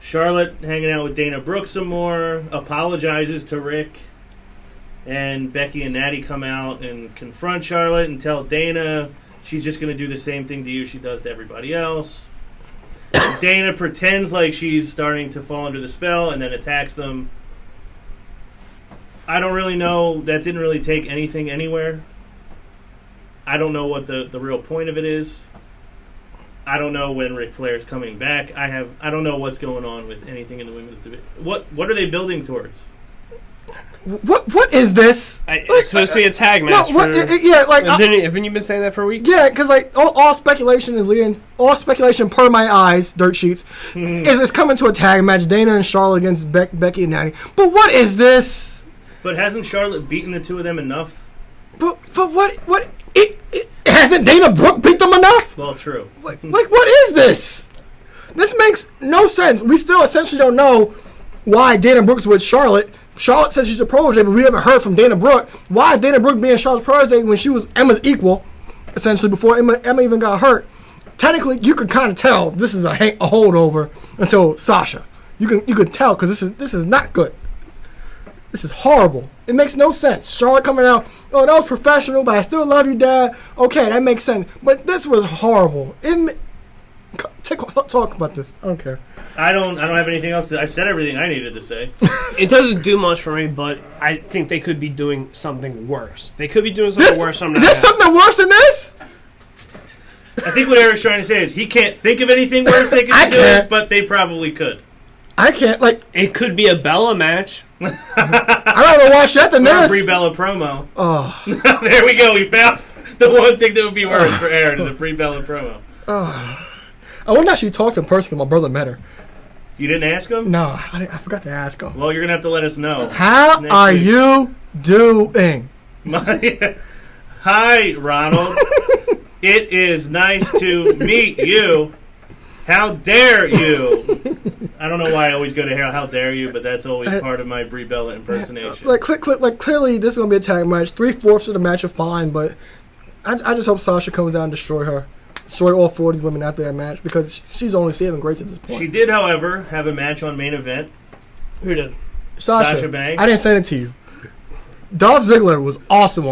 Charlotte hanging out with Dana Brooke some more, apologizes to Rick, and Becky and Natty come out and confront Charlotte and tell Dana she's just going to do the same thing to you she does to everybody else. Dana pretends like she's starting to fall under the spell and then attacks them. I don't really know. That didn't really take anything anywhere. I don't know what the real point of it is. I don't know when Ric Flair's coming back. I don't know what's going on with anything in the women's division. What are they building towards? What is this? It's supposed to be a tag match. Haven't you been saying that for a week? Yeah, because like all speculation is leading. All speculation, per my eyes, dirt sheets, is coming to a tag match. Dana and Charlotte against Becky and Natty. But what is this? But hasn't Charlotte beaten the two of them enough? But what? It hasn't Dana Brooke beat them enough? Well, true. Like what is this? This makes no sense. We still essentially don't know why Dana Brooke's with Charlotte. Charlotte says she's a protege, but we haven't heard from Dana Brooke. Why is Dana Brooke being Charlotte's protege when she was Emma's equal, essentially, before Emma even got hurt? Technically, you could kind of tell this is a holdover until Sasha. You could tell because this is not good. This is horrible. It makes no sense. Charlotte coming out, oh, that was professional, but I still love you, Dad. Okay, that makes sense. But this was horrible. Talk about this. I don't care. I don't have anything else. I said everything I needed to say. It doesn't do much for me, but I think they could be doing something worse. They could be doing something worse. There's something worse than this? I think what Eric's trying to say is he can't think of anything worse they could I be doing, can't. but they probably could. I can't, It could be a Bella match. I'd rather watch that than Or a this. Brie Bella promo. Oh. There we go. We found The one thing that would be worse for Aaron is a pre-Bella promo. I wouldn't actually talk to him personally. My brother met her. You didn't ask him? No, I forgot to ask him. Well, you're going to have to let us know. How are you doing? Hi, Ronald. It is nice to meet you. How dare you? I don't know why I always go to how dare you, but that's always part of my Brie Bella impersonation. Like clearly this is going to be a tag match. 3/4 of the match are fine, but I just hope Sasha comes out and destroy all 4 of these women after that match, because she's only saving grace at this point. She did, however, have a match on main event. Who did? Sasha Banks. I didn't say it to you. Dolph Ziggler was awesome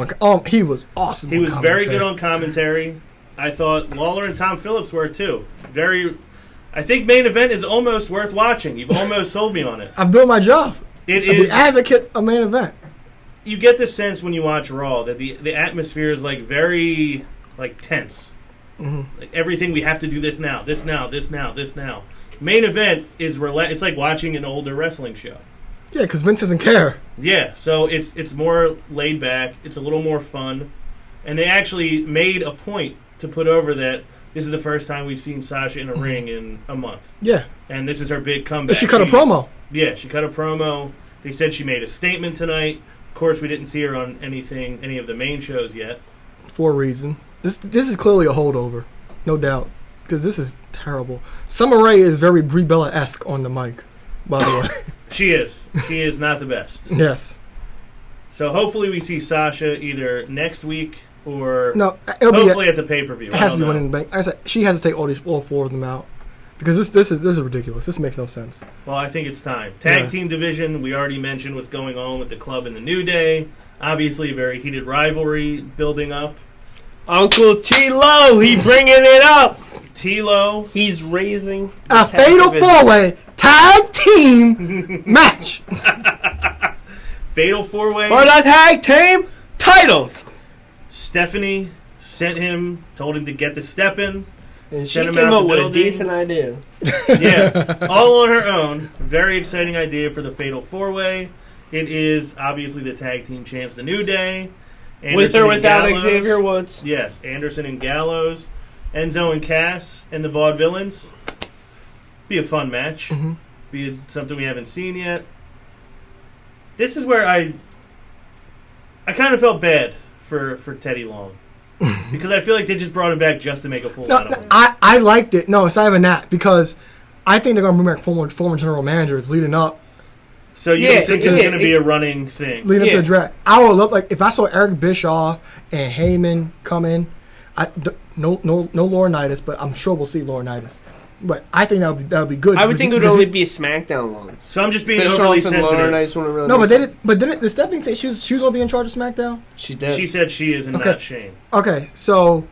he was awesome. He was very good on commentary. I thought Lawler and Tom Phillips were too. I think main event is almost worth watching. You've almost sold me on it. I'm doing my job. It I'm is the advocate of main event. You get the sense when you watch Raw that the atmosphere is like very tense. Mm-hmm. Like everything, we have to do this now, this now, this now, this now. Main event is it's like watching an older wrestling show. Yeah, because Vince doesn't care. Yeah, so it's more laid back. It's a little more fun, and they actually made a point to put over that this is the first time we've seen Sasha in a ring in a month. Yeah, and this is her big comeback. She cut a promo. Yeah, she cut a promo. They said she made a statement tonight. Of course, we didn't see her on any of the main shows yet. For a reason. This is clearly a holdover, no doubt, because this is terrible. Summer Rae is very Brie Bella-esque on the mic, by the way. She is. She is not the best. Yes. So hopefully we see Sasha either next week or hopefully at the pay-per-view. It has to be Money in the Bank. Like I said, she has to take all 4 of them out, because this is ridiculous. This makes no sense. Well, I think it's time. Tag team division, we already mentioned what's going on with the Club and the New Day. Obviously, a very heated rivalry building up. Uncle T-Lo, he bringing it up. T-Lo. He's raising a fatal 4-way tag team match. Fatal 4-way. For the tag team titles. Stephanie sent him, told him to get the step in. And she came up with a decent idea. Yeah, all on her own. Very exciting idea for the Fatal 4-way. It is obviously the tag team champs, the New Day. Anderson with or without Gallows. Xavier Woods. Yes, Anderson and Gallows, Enzo and Cass, and the Vaudevillains. Be a fun match. Mm-hmm. Be something we haven't seen yet. This is where I kind of felt bad for Teddy Long. Because I feel like they just brought him back just to make a fool out of him. I liked it. No, it's not even that, because I think they're going to bring back former general managers leading up. So you think this is going to be a running thing? Leading up to the draft. I would love, if I saw Eric Bischoff and Heyman come in, no Laurinaitis, but I'm sure we'll see Laurinaitis. But I think that would be good. I would think it would only be SmackDown ones. So I'm just being overly sensitive. No, but did Stephanie say she was going to be in charge of SmackDown? She did. She said she is, and not Shane. Okay, so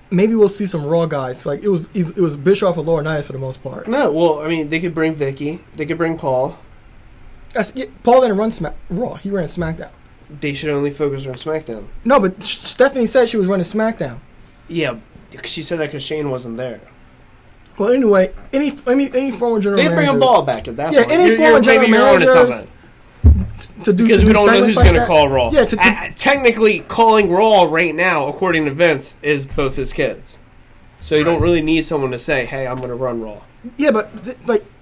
maybe we'll see some Raw guys. Like it was Bischoff or Laurinaitis for the most part. No, well, I mean, they could bring Vicky. They could bring Paul. Paul didn't run Raw. He ran SmackDown. They should only focus on SmackDown. No, but Stephanie said she was running SmackDown. Yeah, she said that because Shane wasn't there. Well, anyway, any former general manager... They bring a ball back at that point. Yeah, any former general manager... Because we don't know who's going to call Raw. Yeah, technically, calling Raw right now, according to Vince, is both his kids. So you don't really need someone to say, hey, I'm going to run Raw. Yeah, but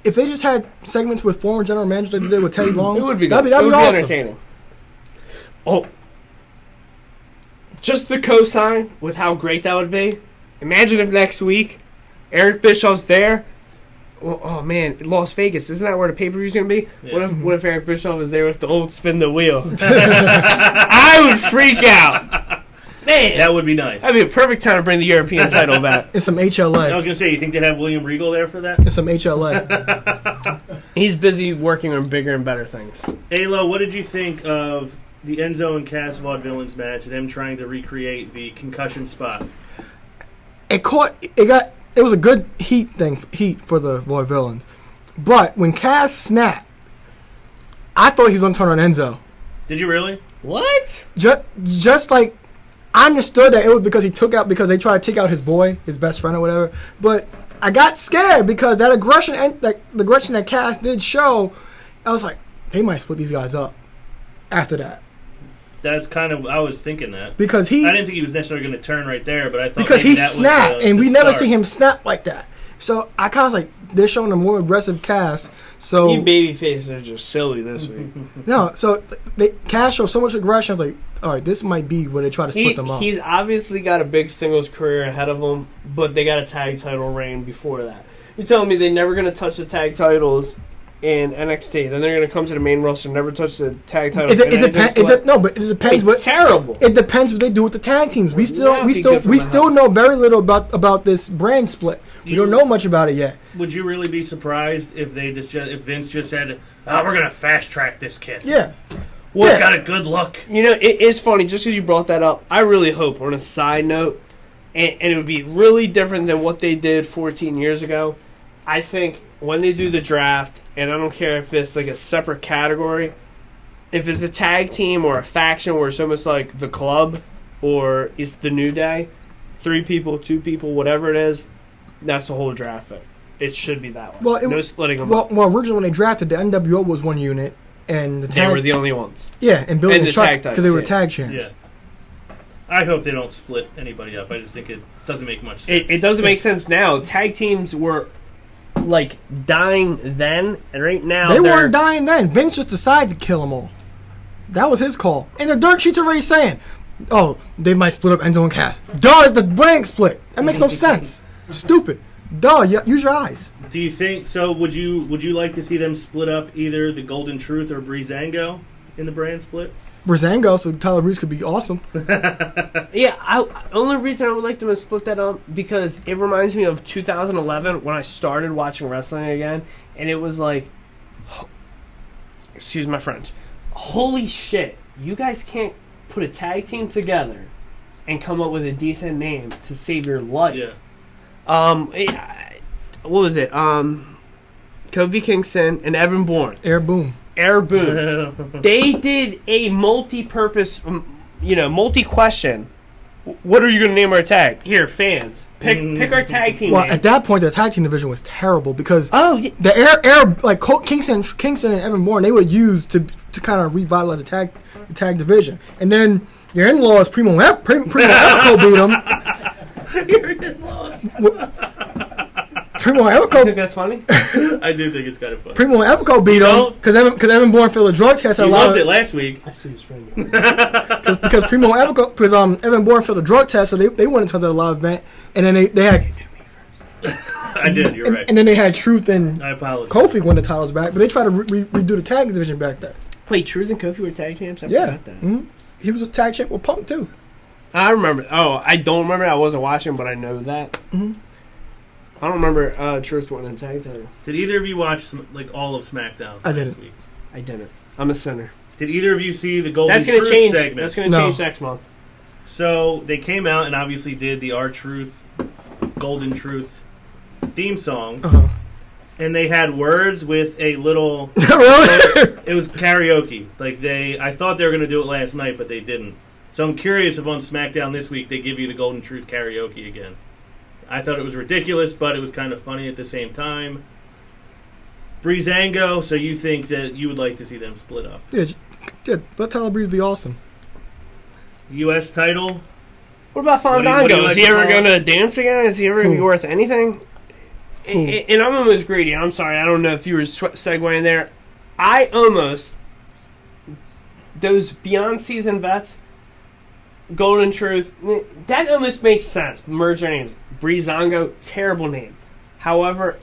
if they just had segments with former general managers like they did with Teddy Long... It would be good. That'd be awesome. Entertaining. Oh. Just the cosign with how great that would be. Imagine if next week Eric Bischoff's there. Oh man, Las Vegas, isn't that where the pay-per-view's gonna be? Yeah. What if Eric Bischoff was there with the old spin the wheel? I would freak out. Man, that would be nice. That'd be a perfect time to bring the European title back. It's some HLA. I was gonna say, you think they'd have William Regal there for that? It's some HLA. He's busy working on bigger and better things. Alo, what did you think of the Enzo and Cass Vaudevillains match? Them trying to recreate the concussion spot. It was a good heat for the Vaudevillains. But when Cass snapped, I thought he was going to turn on Enzo. Did you really? What? Just like, I understood that it was because they tried to take out his boy, his best friend or whatever. But I got scared because that aggression that Cass did show, I was like, they might split these guys up after that. That's kind of I was thinking that because I didn't think he was necessarily going to turn right there, but I thought because maybe he that snapped, was the, and the we never start. see him snap like that. So I kind of like they're showing a more aggressive cast. So You baby faces are just silly this week. no, so they Cass shows so much aggression. I was like, all right, this might be where they try to split them up. He's obviously got a big singles career ahead of him, but they got a tag title reign before that. You're telling me they're never going to touch the tag titles in NXT, then they're going to come to the main roster and never touch the tag titles. It depends. No, but it depends. It's terrible. It depends what they do with the tag teams. We Yeah, be good for the still know very little about this brand split. We don't know much about it yet. Would you really be surprised if they if Vince just said, "Oh, we're going to fast track this kid"? Yeah. Well, got a good look. You know, it is funny, just because you brought that up, I really hope, on a side note, and it would be really different than what they did 14 years ago. I think when they do the draft, and I don't care if it's like a separate category, if it's a tag team or a faction where it's almost like the club or it's the New Day, 3 people, 2 people, whatever it is, that's the whole draft pick. It should be that way. Well, no splitting them up. Well, originally when they drafted, the NWO was one unit, and the They tag, were the only ones. yeah, and Billy and and the Chuck tag because they were titles, tag champs. Yeah. I hope they don't split anybody up. I just think it doesn't make much sense. It doesn't make sense now. Tag teams were like dying then, and right now They they're weren't dying then. Vince just decided to kill them all. That was his call. And the dirt sheet's already saying, "Oh, they might split up Enzo and Cass." Duh, the brand split. That makes no sense. Stupid. Duh, use your eyes. Do you think so? Would you like to see them split up either the Golden Truth or Breezango in the brand split? Brazango, so Tyler Breeze could be awesome. Yeah, only reason I would like them to split that up because it reminds me of 2011 when I started watching wrestling again, and it was like, excuse my French, holy shit, you guys can't put a tag team together and come up with a decent name to save your life. Yeah. What was it? Kofi Kingston and Evan Bourne. Air Boom. Air Boom. They did a multi-purpose, multi-question. What are you going to name our tag? Here, fans. Pick our tag team Well, name. at that point, the tag team division was terrible because Yeah. the air like Kingston and Evan Bourne, they were used to kind of revitalize the tag division, and then your in-laws Primo Epico beat them. Your in-laws. Primo You think Epico. that's funny? I do think it's kind of funny. Primo Epico beat know- him because Evan Bourne failed a drug test. You loved it last week. I see his friend. Because Primo Epico, because Evan Bourne failed a drug test, so they went into the live event, and then they had I did. You're right. and then they had Truth and I apologize. Kofi win the titles back, but they tried to redo the tag division back then. Wait, Truth and Kofi were tag champs? I Yeah, forgot that. He was a tag champ with Punk too. I remember. Oh, I don't remember. I wasn't watching, but I know that. Mhm. I don't remember Truth winning the tag title. Did either of you watch all of SmackDown I last didn't. week? I didn't. I'm a sinner. Did either of you see the Golden That's going to Truth change. segment? That's going to No. change next month. So they came out and obviously did the R-Truth, Golden Truth theme song, Uh-huh. and they had words with a little. Really? It was karaoke. I thought they were going to do it last night, but they didn't. So I'm curious if on SmackDown this week they give you the Golden Truth karaoke again. I thought it was ridiculous, but it was kind of funny at the same time. Breezango, so you think that you would like to see them split up? Yeah, let Tyler Breeze be awesome. U.S. title? What about What do you Fandango? like Is he to ever call going to dance again? Is he ever going to be Who? worth anything? Who? And I'm almost greedy. I'm sorry. I don't know if you were segueing there. Those beyond season vets, Golden Truth, that almost makes sense. Merge their names. Breezango, terrible name. However,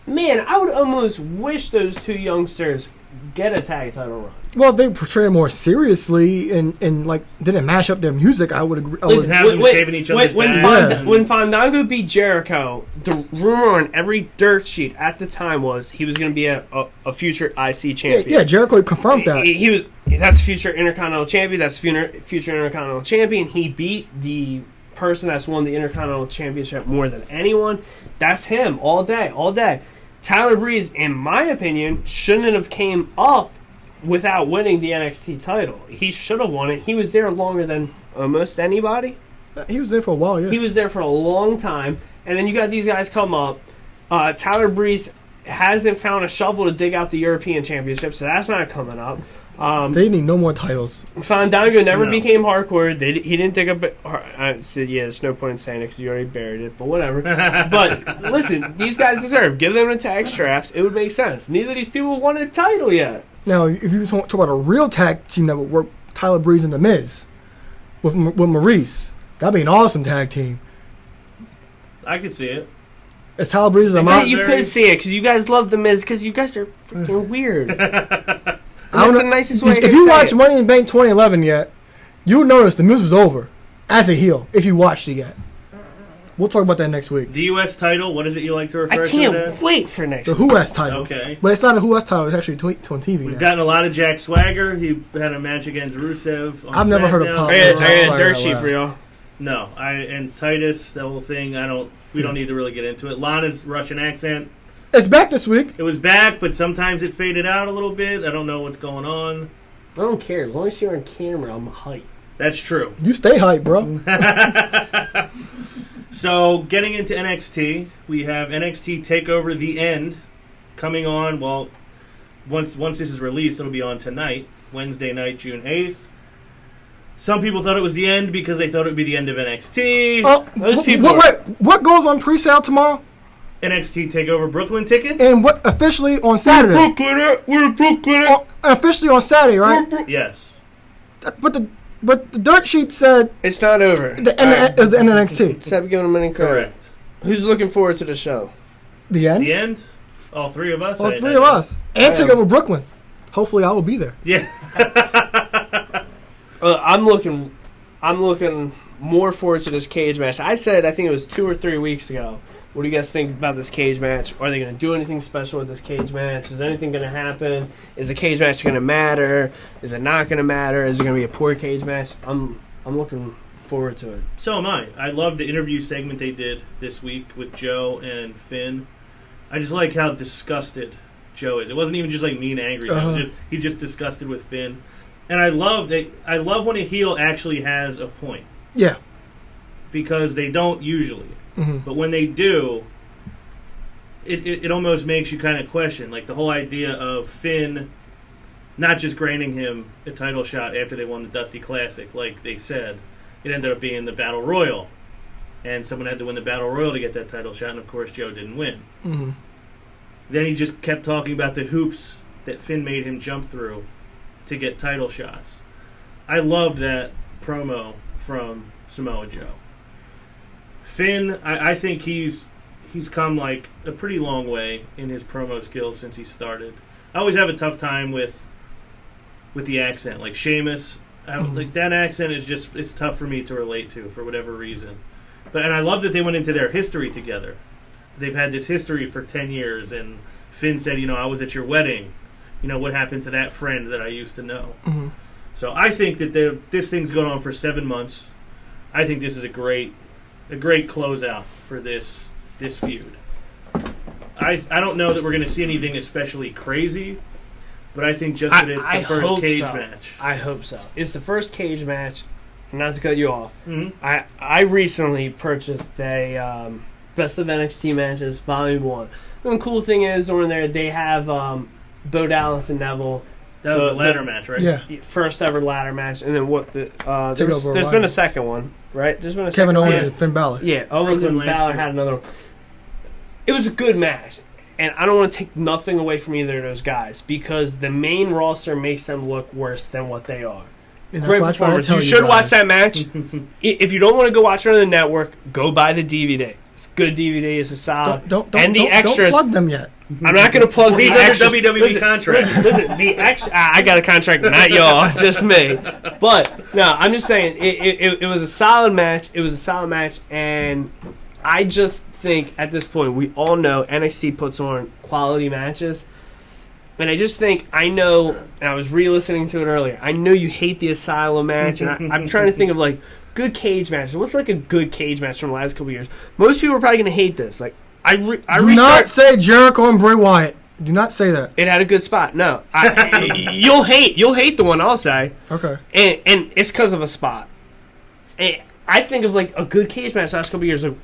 man, I would almost wish those 2 youngsters get a tag title run. Well, they portray it more seriously and like didn't mash up their music. I would agree. Listen, have them shaving each other's backs. When Fandango beat Jericho, the rumor on every dirt sheet at the time was he was going to be a future IC champion. Yeah, Jericho confirmed that. He was. That's future Intercontinental champion. That's future Intercontinental champion. He beat the person that's won the Intercontinental Championship more than anyone. That's him all day, all day. Tyler Breeze, in my opinion, shouldn't have came up without winning the NXT title. He should have won it. He was there longer than almost anybody. He was there for a while, yeah. He was there for a long time. And then you got these guys come up. Tyler Breeze hasn't found a shovel to dig out the European Championship, so that's not coming up. They need no more titles. Fandango never No. became hardcore. He didn't take up. I said, yeah, there's no point in saying it because you already buried it, but whatever. But listen, these guys deserve. Give them the tag straps. It would make sense. Neither of these people won a title yet. Now, if you just want to talk about a real tag team that would work, Tyler Breeze and The Miz with Maurice, that'd be an awesome tag team. I could see it. It's Tyler Breeze and But Amon. you could see it because you guys love the Miz because you guys are freaking weird. That's the nicest way. If you watch Money in the Bank 2011 yet, you'll notice The Miz was over as a heel. If you watched it yet, we'll talk about that next week. The U.S. title, what is it you like to refer I to it can't as? wait for next The week. Who S title. Okay. But it's not a Who S title. It's actually on TV We've now. gotten a lot of Jack Swagger. He had a match against Rusev on I've never heard of SmackDown. Pop. I got a Sorry, dirt I sheet laughed. for y'all. No, and Titus, the whole thing. We don't need to really get into it. Lana's Russian accent. It's back this week. It was back, but sometimes it faded out a little bit. I don't know what's going on. I don't care. As long as you're on camera, I'm hyped. That's true. You stay hyped, bro. So, getting into NXT, we have NXT TakeOver The End coming on. Well, once this is released, it'll be on tonight, Wednesday night, June 8th. Some people thought it was the end because they thought it would be the end of NXT. Oh, Those people what goes on pre-sale tomorrow? NXT TakeOver Brooklyn tickets? And what officially on Saturday? We're Brooklyn. Officially on Saturday, right? Yes. But the dirt sheet said It's not over. the end is the end of NXT. Stop giving them any credit. Correct. Who's looking forward to the show? The end. The end? All three of us? All three of us. And I am. take over Brooklyn. Hopefully, I will be there. Yeah. I'm looking more forward to this cage match. I think it was 2 or 3 weeks ago. What do you guys think about this cage match? Are they going to do anything special with this cage match? Is anything going to happen? Is the cage match going to matter? Is it not going to matter? Is it going to be a poor cage match? I'm looking forward to it. So am I. I love the interview segment they did this week with Joe and Finn. I just like how disgusted Joe is. It wasn't even just like mean, angry. It was he's just disgusted with Finn. And I love when a heel actually has a point. Yeah. Because they don't usually. Mm-hmm. But when they do, it almost makes you kind of question. Like the whole idea of Finn not just granting him a title shot after they won the Dusty Classic, like they said. It ended up being the Battle Royal. And someone had to win the Battle Royal to get that title shot, and of course Joe didn't win. Mm-hmm. Then he just kept talking about the hoops that Finn made him jump through to get title shots. I loved that promo from Samoa Joe. Finn, I think he's come like a pretty long way in his promo skills since he started. I always have a tough time with the accent, like Sheamus. Like that accent is just, it's tough for me to relate to for whatever reason. And I love that they went into their history together. They've had this history for 10 years, and Finn said, I was at your wedding. What happened to that friend that I used to know? Mm-hmm. So I think that this thing's going on for 7 months. I think this is a great closeout for this feud. I don't know that we're going to see anything especially crazy, but I think just that it's the first cage match. I hope so. It's the first cage match. Not to cut you off. Mm-hmm. I recently purchased a Best of NXT Matches Volume 1. And the cool thing is, over there, they have Bo Dallas and Neville. That was the ladder match, right? Yeah. First ever ladder match. And then what? There's TakeOver been a second one, right? There's been a Kevin second Owens one. and Finn Balor. Yeah, Owens Brooklyn and Balor Lancaster. had another one. It was a good match. And I don't want to take nothing away from either of those guys because the main roster makes them look worse than what they are. And that's Great why I try to performance. tell You should guys. watch that match. If you don't want to go watch it on the network, go buy the DVD. It's a good DVD. It's a solid. And the extras. Don't plug them yet. I'm not going to plug He's the under extras. WWE contract. Listen, the I got a contract, not y'all, just me. But no, I'm just saying it was a solid match. It was a solid match, and I just think at this point we all know NXT puts on quality matches. And I just think, and I was re-listening to it earlier, I know you hate the Asylum match, and I'm trying to think of, like, good cage matches. What's, like, a good cage match from the last couple of years? Most people are probably going to hate this. Like, Do not say Jericho and Bray Wyatt. Do not say that. It had a good spot. No. You'll hate the one, I'll say. Okay. And it's because of a spot. And I think of, like, a good cage match the last couple of years. Like,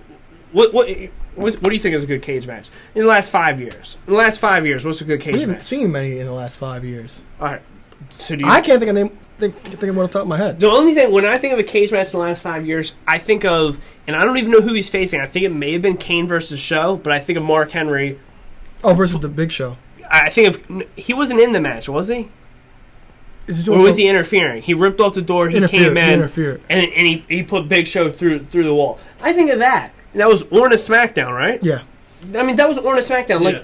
what do you think is a good cage match in the last 5 years? In the last 5 years, what's a good cage We haven't match? seen many in the last 5 years. All right. So I can't think of name. Think of one on the top of my head. The only thing, when I think of a cage match in the last 5 years, I think of, and I don't even know who he's facing. I think it may have been Kane versus Show, but I think of Mark Henry. Oh, versus the Big Show. I think of, he wasn't in the match, was he? Or was he interfering? He ripped off the door. He came in, and he put Big Show through the wall. I think of that. And that was Orna SmackDown, right? Yeah. I mean, that was Orna SmackDown. Like,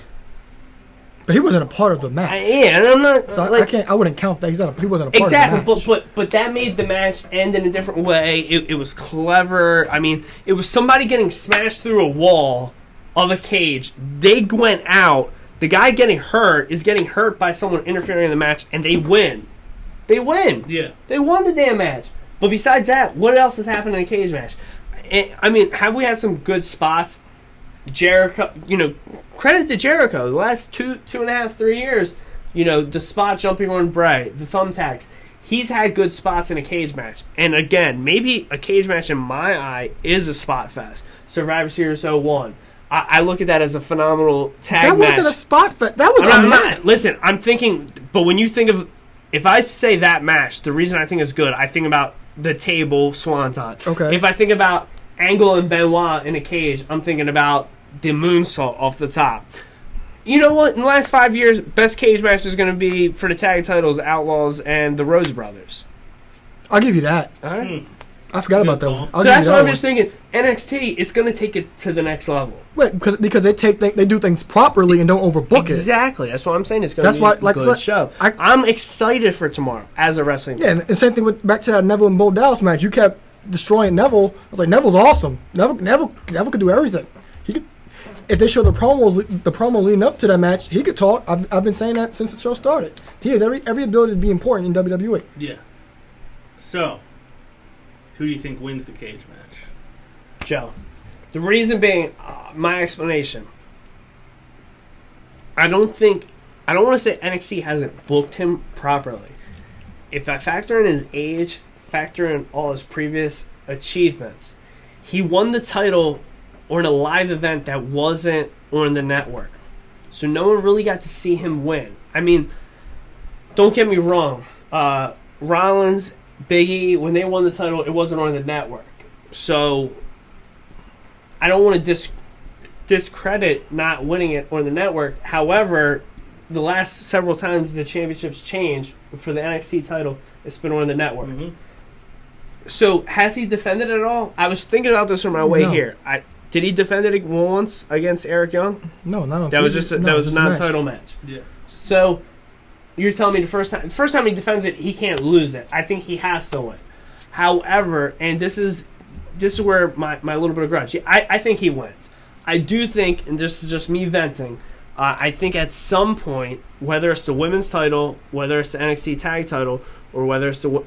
but he wasn't a part of the match. Yeah, and I'm not. So like, I wouldn't count that. He wasn't a part exactly, of the match. but that made the match end in a different way. It was clever. I mean, it was somebody getting smashed through a wall of a cage. They went out. The guy getting hurt is getting hurt by someone interfering in the match, and they win. They win. Yeah. They won the damn match. But besides that, what else has happened in a cage match? I mean, have we had some good spots? Jericho, credit to Jericho. The last 2.5, 3 years, the spot jumping on Bray, the thumbtacks. He's had good spots in a cage match. And again, maybe a cage match in my eye is a spot fest. Survivor Series 01. I look at that as a phenomenal tag match. That wasn't a spot fest. That was a match. Listen, I'm thinking, but when you think of, if I say that match, the reason I think it's good, I think about the table swanton. Okay. If I think about Angle and Benoit in a cage, I'm thinking about the moonsault off the top. You know what? In the last 5 years, best cage match is going to be for the tag titles, Outlaws and the Rhodes Brothers. I'll give you that. All right. I forgot about that one. So that's why I'm just thinking NXT is going to take it to the next level. Wait, because they do things properly and don't overbook it. Exactly. That's what I'm saying. It's going to be a good show. I'm excited for tomorrow as a wrestling fan. Yeah, and same thing with back to that Neville and Bo Dallas match. You kept destroying Neville. I was like, Neville's awesome. Neville could do everything. He could. If they show the promo leading up to that match, he could talk. I've been saying that since the show started. He has every ability to be important in WWE. Yeah. So, who do you think wins the cage match? Joe. The reason being, my explanation. I don't want to say NXT hasn't booked him properly. If I factor in his age, factor in all his previous achievements, he won the title on a live event that wasn't on the network. So no one really got to see him win. I mean, don't get me wrong. Rollins, Big E, when they won the title, it wasn't on the network. So I don't want to discredit not winning it on the network. However, the last several times the championships changed for the NXT title, it's been on the network. Mm-hmm. So has he defended it at all? I was thinking about this on my way here. Did he defend it once against Eric Young? No, not on that TV. Was just a, no, that was a non-title match. Yeah. So you're telling me the first time he defends it, he can't lose it. I think he has to win. However, and this is where my little bit of grudge. I think he wins. I do think, and this is just me venting, I think at some point, whether it's the women's title, whether it's the NXT tag title, or whether it's the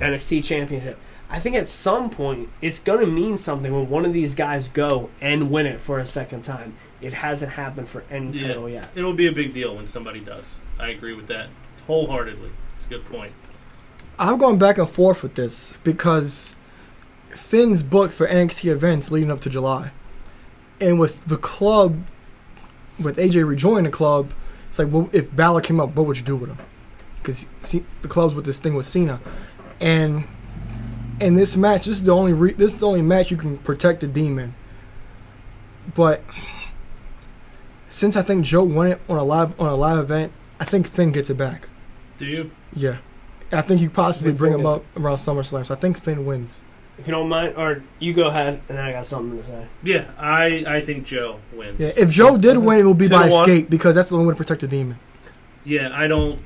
NXT championship, I think at some point it's going to mean something when one of these guys go and win it for a second time. It hasn't happened for any title yet. It'll be a big deal when somebody does. I agree with that wholeheartedly. It's a good point. I'm going back and forth with this because Finn's booked for NXT events leading up to July. And with the club, with AJ rejoining the club, it's like, well, if Balor came up, what would you do with him? Because the club's with this thing with Cena. And in this match, this is the only match you can protect the Demon. But since I think Joe won it on a live event, I think Finn gets it back. Do you? Yeah. I think you possibly bring him up around SummerSlam, so I think Finn wins. If you don't mind, or you go ahead, and then I got something to say. Yeah, I think Joe wins. Yeah, if Joe did win, it will be by escape, because that's the only way to protect the Demon. Yeah, I don't...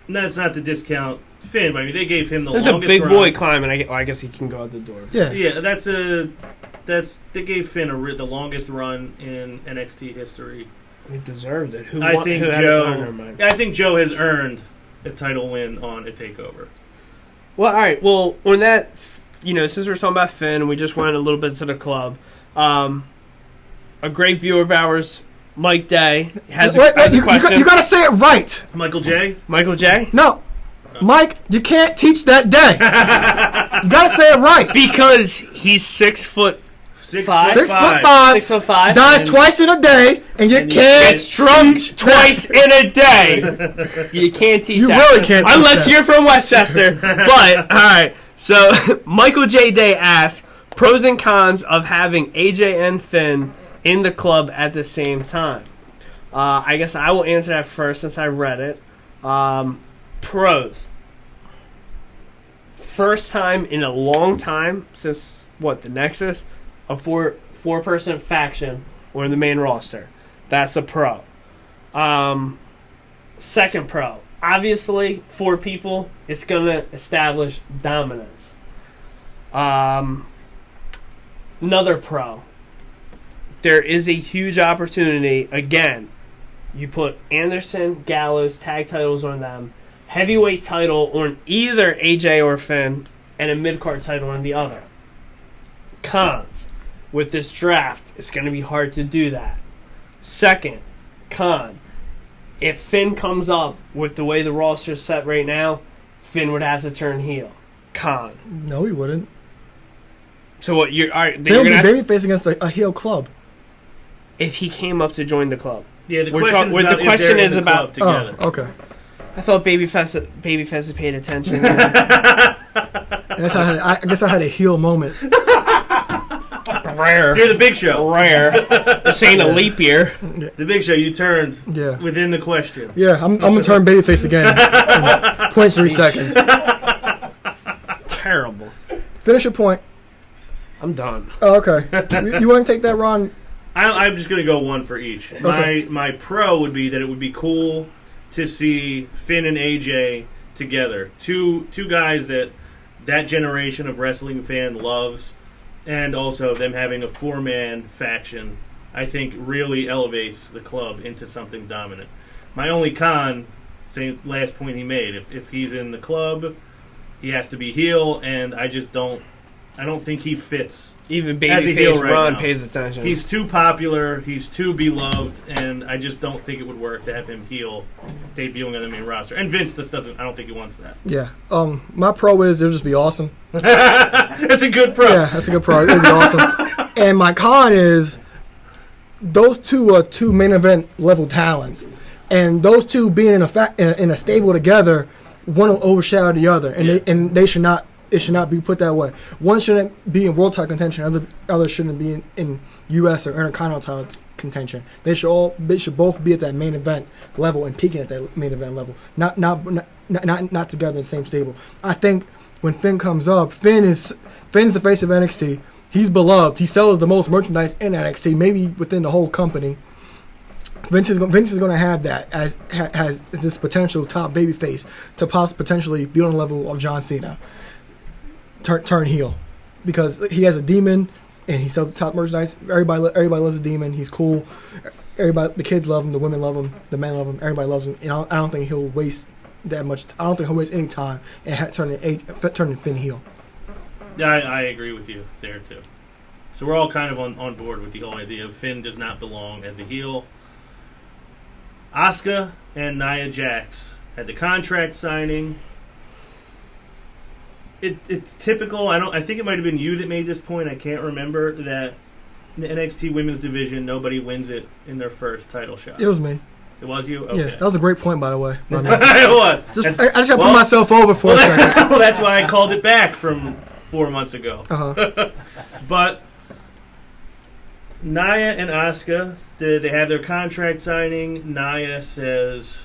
That's not to discount Finn, but I mean, they gave him the longest run. That's a big boy climbing. I guess he can go out the door. Yeah. Yeah, they gave Finn the longest run in NXT history. He deserved it. I think Joe has earned a title win on a TakeOver. Well, all right. Well, on that, since we're talking about Finn, and we just went a little bit to the club. A great viewer of ours, Mike Day, has a question. You got to say it right. Michael J? Michael J? No. Mike, you can't teach that day. You got to say it right. Because he's 6'6", 6'5". 6'5", 6'5", dies twice in a day, and you can't gets drunk teach twice in a day. You can't teach You that. really can't teach unless that. you're from Westchester. But all right. So Michael J. Day asks pros and cons of having AJ and Finn in the club at the same time. I guess I will answer that first since I read it. Pros. First time in a long time since the Nexus, a four-person faction or in the main roster. That's a pro. Second pro. Obviously, 4 people, it's going to establish dominance. Another pro. There is a huge opportunity. Again, you put Anderson, Gallows, tag titles on them, heavyweight title on either AJ or Finn, and a mid-card title on the other. Cons. With this draft, it's going to be hard to do that. Second, con. If Finn comes up with the way the roster's set right now, Finn would have to turn heel. Con. No, he wouldn't. So what? You're all right. They'll be babyface against a heel club. If he came up to join the club. Yeah, the question is about together. Oh, okay. I thought Babyface paid attention. I guess I had a heel moment. Rare. So you're the Big Show. Rare. This ain't a leap year. The Big Show, you turned within the question. Yeah, I'm going to turn babyface again in 0.3 seconds. Terrible. Finish your point. I'm done. Oh, okay. You want to take that, Ron? I'm just going to go one for each. Okay. My pro would be that it would be cool to see Finn and AJ together. Two guys that generation of wrestling fan loves, and also them having a 4-man faction, I think really elevates the club into something dominant. My only con, same last point he made, if he's in the club, he has to be heel, and I don't think he fits. Even as a heel Babyface right Ron now. pays attention. He's too popular, he's too beloved, and I just don't think it would work to have him heel debuting on the main roster. And Vince just doesn't, I don't think he wants that. Yeah. My pro is it'll just be awesome. That's a good pro. Yeah, that's a good pro. It'll be awesome. And my con is those two are two main event level talents. And those two being in a stable together, one will overshadow the other. And they should not. It should not be put that way. One shouldn't be in world title contention. Other shouldn't be in U.S. or Intercontinental title contention. They should both be at that main event level and peaking at that main event level. Not together in the same stable. I think when Finn comes up, Finn's the face of NXT. He's beloved. He sells the most merchandise in NXT, maybe within the whole company. Vince is going to have that as this potential top babyface to potentially be on the level of John Cena. Turn heel, because he has a demon and he sells the top merchandise. Everybody loves a demon. He's cool. The kids love him. The women love him. The men love him. Everybody loves him. And I don't think he'll waste that much. I don't think he'll waste any time and turning Finn heel. Yeah, I agree with you there too. So we're all kind of on board with the whole idea of Finn does not belong as a heel. Asuka and Nia Jax had the contract signing. It's typical. I think it might have been you that made this point. I can't remember that the NXT Women's Division, nobody wins it in their first title shot. It was me. It was you? Okay. Yeah, that was a great point, by the way. It was. I just got to put myself over for a second. Well, that's why I called it back from 4 months ago. Uh-huh. But Nia and Asuka, they have their contract signing. Nia says,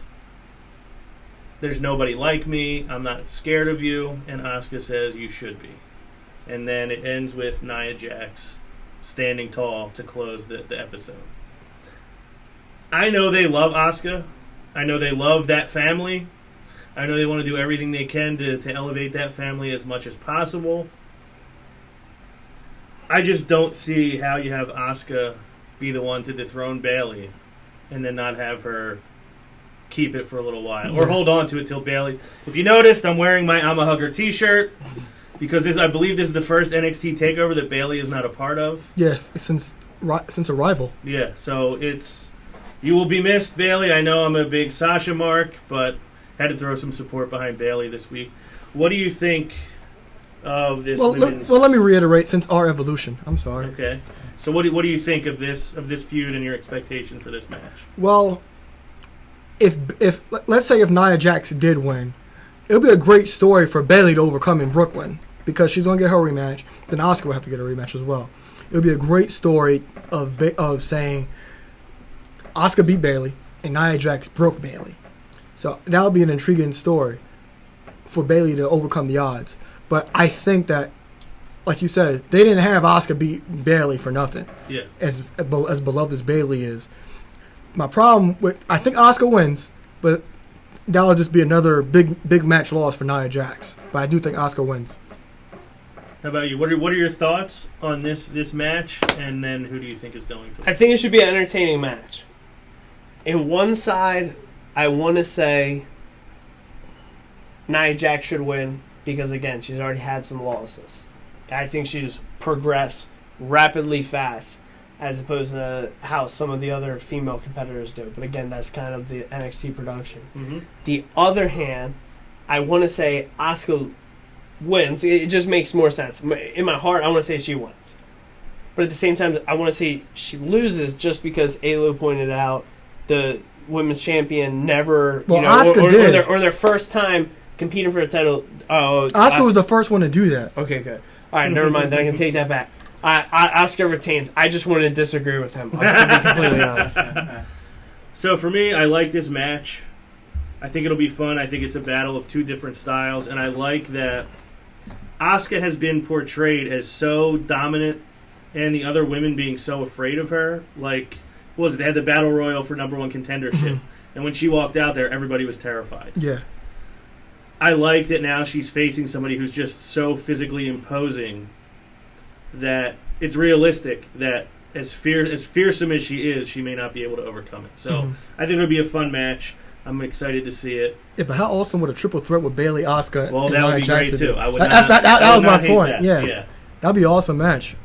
"There's nobody like me. I'm not scared of you." And Asuka says, "You should be." And then it ends with Nia Jax standing tall to close the episode. I know they love Asuka. I know they love that family. I know they want to do everything they can to elevate that family as much as possible. I just don't see how you have Asuka be the one to dethrone Bayley and then not have her keep it for a little while. Or hold on to it till Bayley. If you noticed, I'm wearing my I'm a Hugger t-shirt because I believe this is the first NXT TakeOver that Bayley is not a part of. Yeah, since Arrival. Yeah, so it's... You will be missed, Bayley. I know I'm a big Sasha mark, but had to throw some support behind Bayley this week. What do you think of this Well, women's... let me reiterate since our evolution. I'm sorry. Okay. So what do you think of this feud and your expectation for this match? Well, if let's say if Nia Jax did win, it would be a great story for Bayley to overcome in Brooklyn because she's going to get her rematch. Then Asuka will have to get a rematch as well. It would be a great story of saying Asuka beat Bayley and Nia Jax broke Bayley. So that would be an intriguing story for Bayley to overcome the odds. But I think that, like you said, they didn't have Asuka beat Bayley for nothing. Yeah. As beloved as Bayley is. My problem with, I think Asuka wins, but that'll just be another big match loss for Nia Jax. But I do think Asuka wins. How about you? What are your thoughts on this match? And then who do you think is going to win? I think it should be an entertaining match. In one side, I want to say Nia Jax should win because, again, she's already had some losses. I think she's progressed rapidly fast as opposed to how some of the other female competitors do. But, again, that's kind of the NXT production. Mm-hmm. The other hand, I want to say Asuka wins. It just makes more sense. In my heart, I want to say she wins. But at the same time, I want to say she loses just because Alo pointed out the women's champion never, Well, Asuka did. Or their first time competing for a title. Asuka was the first one to do that. Okay, good. All right, never mind. Then I can take that back. Asuka retains. I just wanted to disagree with him, to be completely honest. So for me, I like this match. I think it'll be fun. I think it's a battle of two different styles, and I like that Asuka has been portrayed as so dominant, and the other women being so afraid of her. Like, what was it? They had the battle royal for number one contendership, and when she walked out there, everybody was terrified. Yeah. I like that now she's facing somebody who's just so physically imposing that it's realistic that as fearsome as she is, she may not be able to overcome it. So I think it'll be a fun match. I'm excited to see it. Yeah, but how awesome would a triple threat with Bayley, Asuka, Well, and that would Nia be Jax great be? too. I would That was my point. That. Yeah. That'd be an awesome match.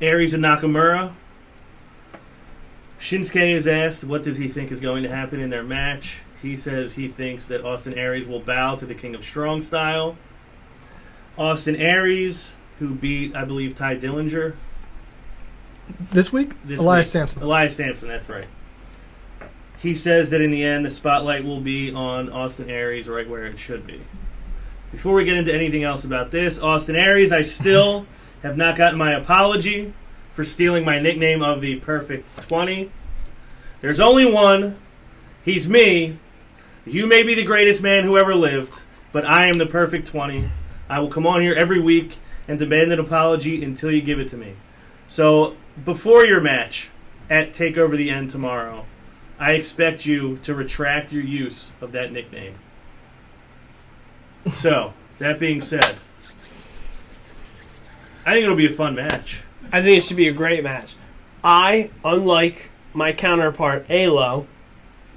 Aries and Nakamura. Shinsuke is asked what does he think is going to happen in their match. He says he thinks that Austin Aries will bow to the King of Strong Style. Austin Aries, who beat, I believe, Ty Dillinger. This week? Elias Sampson. Elias Sampson, that's right. He says that in the end, the spotlight will be on Austin Aries right where it should be. Before we get into anything else about this, Austin Aries, I still have not gotten my apology for stealing my nickname of the Perfect 20. There's only one. He's me. You may be the greatest man who ever lived, but I am the Perfect 20. I will come on here every week and demand an apology until you give it to me. So, before your match at TakeOver the End tomorrow, I expect you to retract your use of that nickname. So, that being said, I think it'll be a fun match. I think it should be a great match. I, unlike my counterpart, Alo,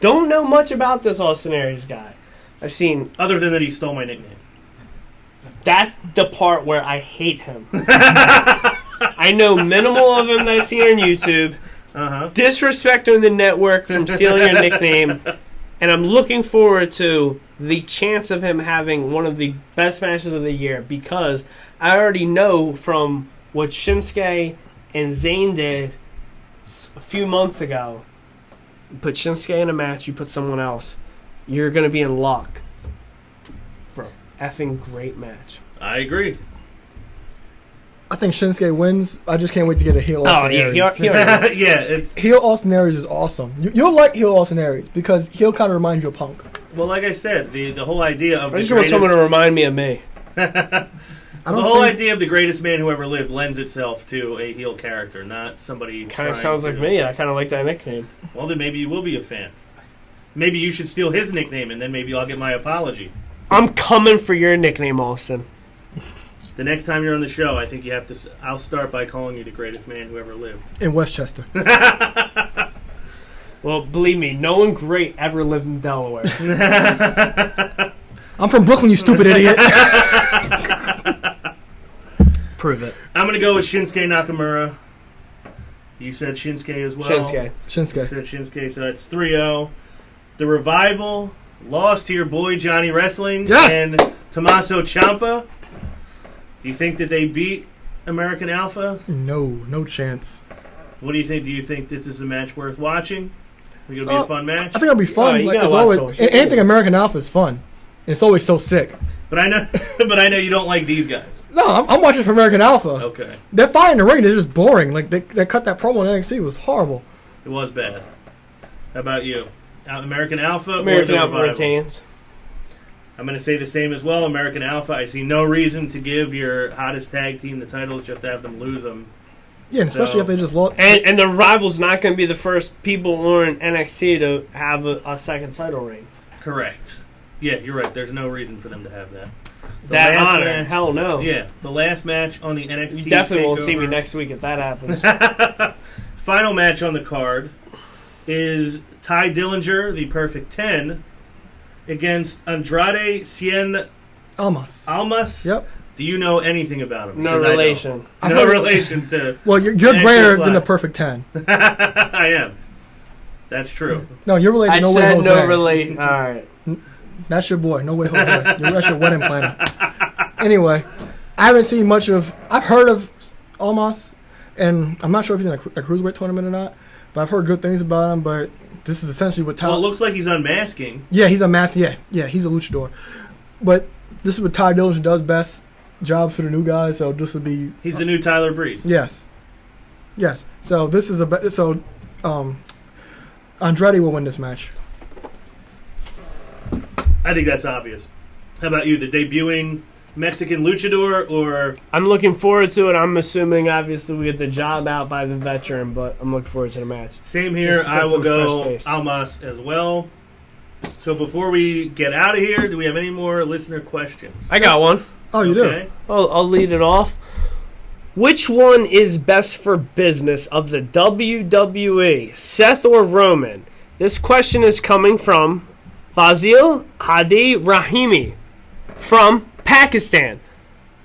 don't know much about this Austin Aries guy. I've seen... Other than that he stole my nickname. That's the part where I hate him. I know minimal of him that I've seen on YouTube. Disrespecting the network from stealing your nickname. And I'm looking forward to the chance of him having one of the best matches of the year because I already know from what Shinsuke and Zayn did a few months ago. You put Shinsuke in a match, you put someone else, you're going to be in luck for an effing great match. I agree. I think Shinsuke wins. I just can't wait to get a heel Austin Aries. Heel Austin Aries is awesome. You'll like heel Austin Aries because he'll kind of remind you of Punk. Well, like I said, the whole idea of I just want someone to remind me of me. The whole idea of the greatest man who ever lived lends itself to a heel character, not somebody. Kind of sounds like me. I kind of like that nickname. Well, then maybe you will be a fan. Maybe you should steal his nickname, and then maybe I'll get my apology. I'm coming for your nickname, Austin. The next time you're on the show, I think you have to. I'll start by calling you the greatest man who ever lived in Westchester. Well, believe me, no one great ever lived in Delaware. I'm from Brooklyn, you stupid idiot. Prove it. I'm going to go with Shinsuke Nakamura. You said Shinsuke as well. Shinsuke. You said Shinsuke, so that's 3-0. The Revival lost to your boy Johnny Wrestling and Tommaso Ciampa. Do you think that they beat American Alpha? No chance. What do you think? Do you think that this is a match worth watching? Think it'll be a fun match? I think it'll be fun. Oh, you like, gotta it's watch always, those shows. anything American Alpha is fun. It's always so sick. But I know you don't like these guys. No, I'm watching for American Alpha. Okay. They're fine in the ring. They're just boring. Like they cut that promo on NXT. It was horrible. It was bad. How about you? American Alpha American or the Alpha Revival? retains. I'm going to say the same as well. American Alpha. I see no reason to give your hottest tag team the titles just to have them lose them. Yeah, and especially if they just lost. And the Revival's not going to be the first people on NXT to have a second title reign. Correct. Yeah, you're right. There's no reason for them to have that. The That last honor, match- hell no. Yeah, the last match on the NXT You definitely won't see me TakeOver. next week if that happens. Final match on the card is Ty Dillinger, the Perfect 10, against Andrade Cien Almas. Yep. Do you know anything about him? No 'Cause I don't. relation. No relation to. Well, you're Actual greater than flag. the Perfect 10. I am. That's true. No, you're related I to No Way said Jose. no relation. All right. That's your boy. No Way Jose. That's your wedding planner. Anyway, I haven't seen much of. I've heard of Almas, and I'm not sure if he's in a cruiserweight tournament or not. But I've heard good things about him. But this is essentially what Ty. Well, it looks like he's unmasking. Yeah, he's a mask. Yeah, he's a luchador. But this is what Ty Dillinger does best. Jobs for the new guys. So this would be. He's the new Tyler Breeze. Yes. So this is Andrade will win this match. I think that's obvious. How about you? The debuting Mexican luchador or I'm looking forward to it. I'm assuming, obviously, we get the job out by the veteran, but I'm looking forward to the match. same here? Just to get I will some go fresh taste. Almas as well. So before we get out of here, do we have any more listener questions? I got one. Oh, you Okay. I'll lead it off. Which one is best for business of the WWE, Seth or Roman? This question is coming from Fazil Hadi Rahimi from Pakistan.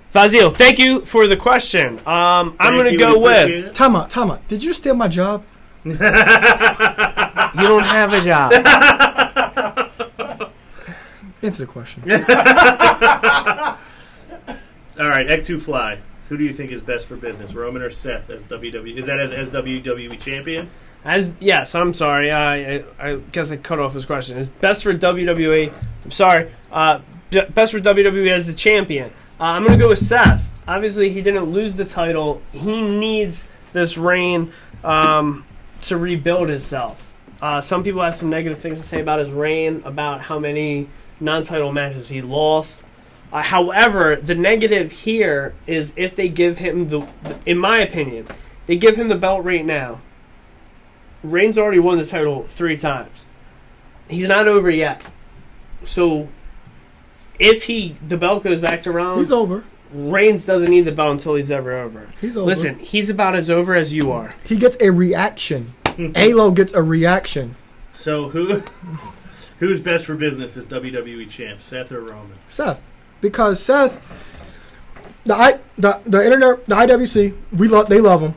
Fazil, thank you for the question. I'm going to go with... do. Time out. Did you steal my job? You don't have a job. Answer the question. All right, Ek2 Fly. Who do you think is best for business, Roman or Seth as WWE? Is that as WWE champion? Yes, I'm sorry. I guess I cut off his question. Is best for WWE? I'm sorry. Best for WWE as the champion. I'm going to go with Seth. Obviously, he didn't lose the title. He needs this reign to rebuild himself. Some people have some negative things to say about his reign, about how many non-title matches he lost. However, the negative here is if they give him in my opinion, they give him the belt right now. Reigns already won the title 3 times. He's not over yet. So, if the belt goes back to Rollins, He's over. Reigns doesn't need the belt until he's ever over. He's over. Listen, he's about as over as you are. He gets a reaction. Alo gets a reaction. So who's best for business as WWE champ, Seth or Roman? Seth. Because Seth, the internet, the IWC, they love him.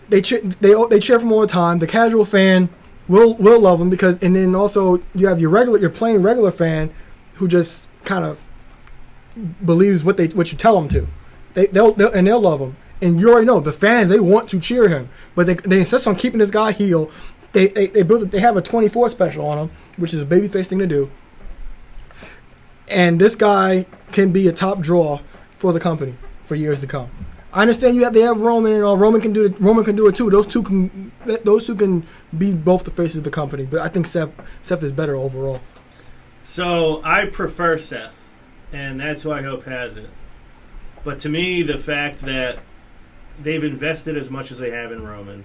They cheer for him all the time. The casual fan will love him because, and then also you have your plain regular fan who just kind of believes what you tell them to. They'll love him. And you already know the fans, they want to cheer him, but they insist on keeping this guy heel. They have a 24 special on him, which is a babyface thing to do. And this guy can be a top draw for the company for years to come. I understand they have Roman, and Roman can do it too. Those two can be both the faces of the company. But I think Seth is better overall. So I prefer Seth, and that's who I hope has it. But to me, the fact that they've invested as much as they have in Roman,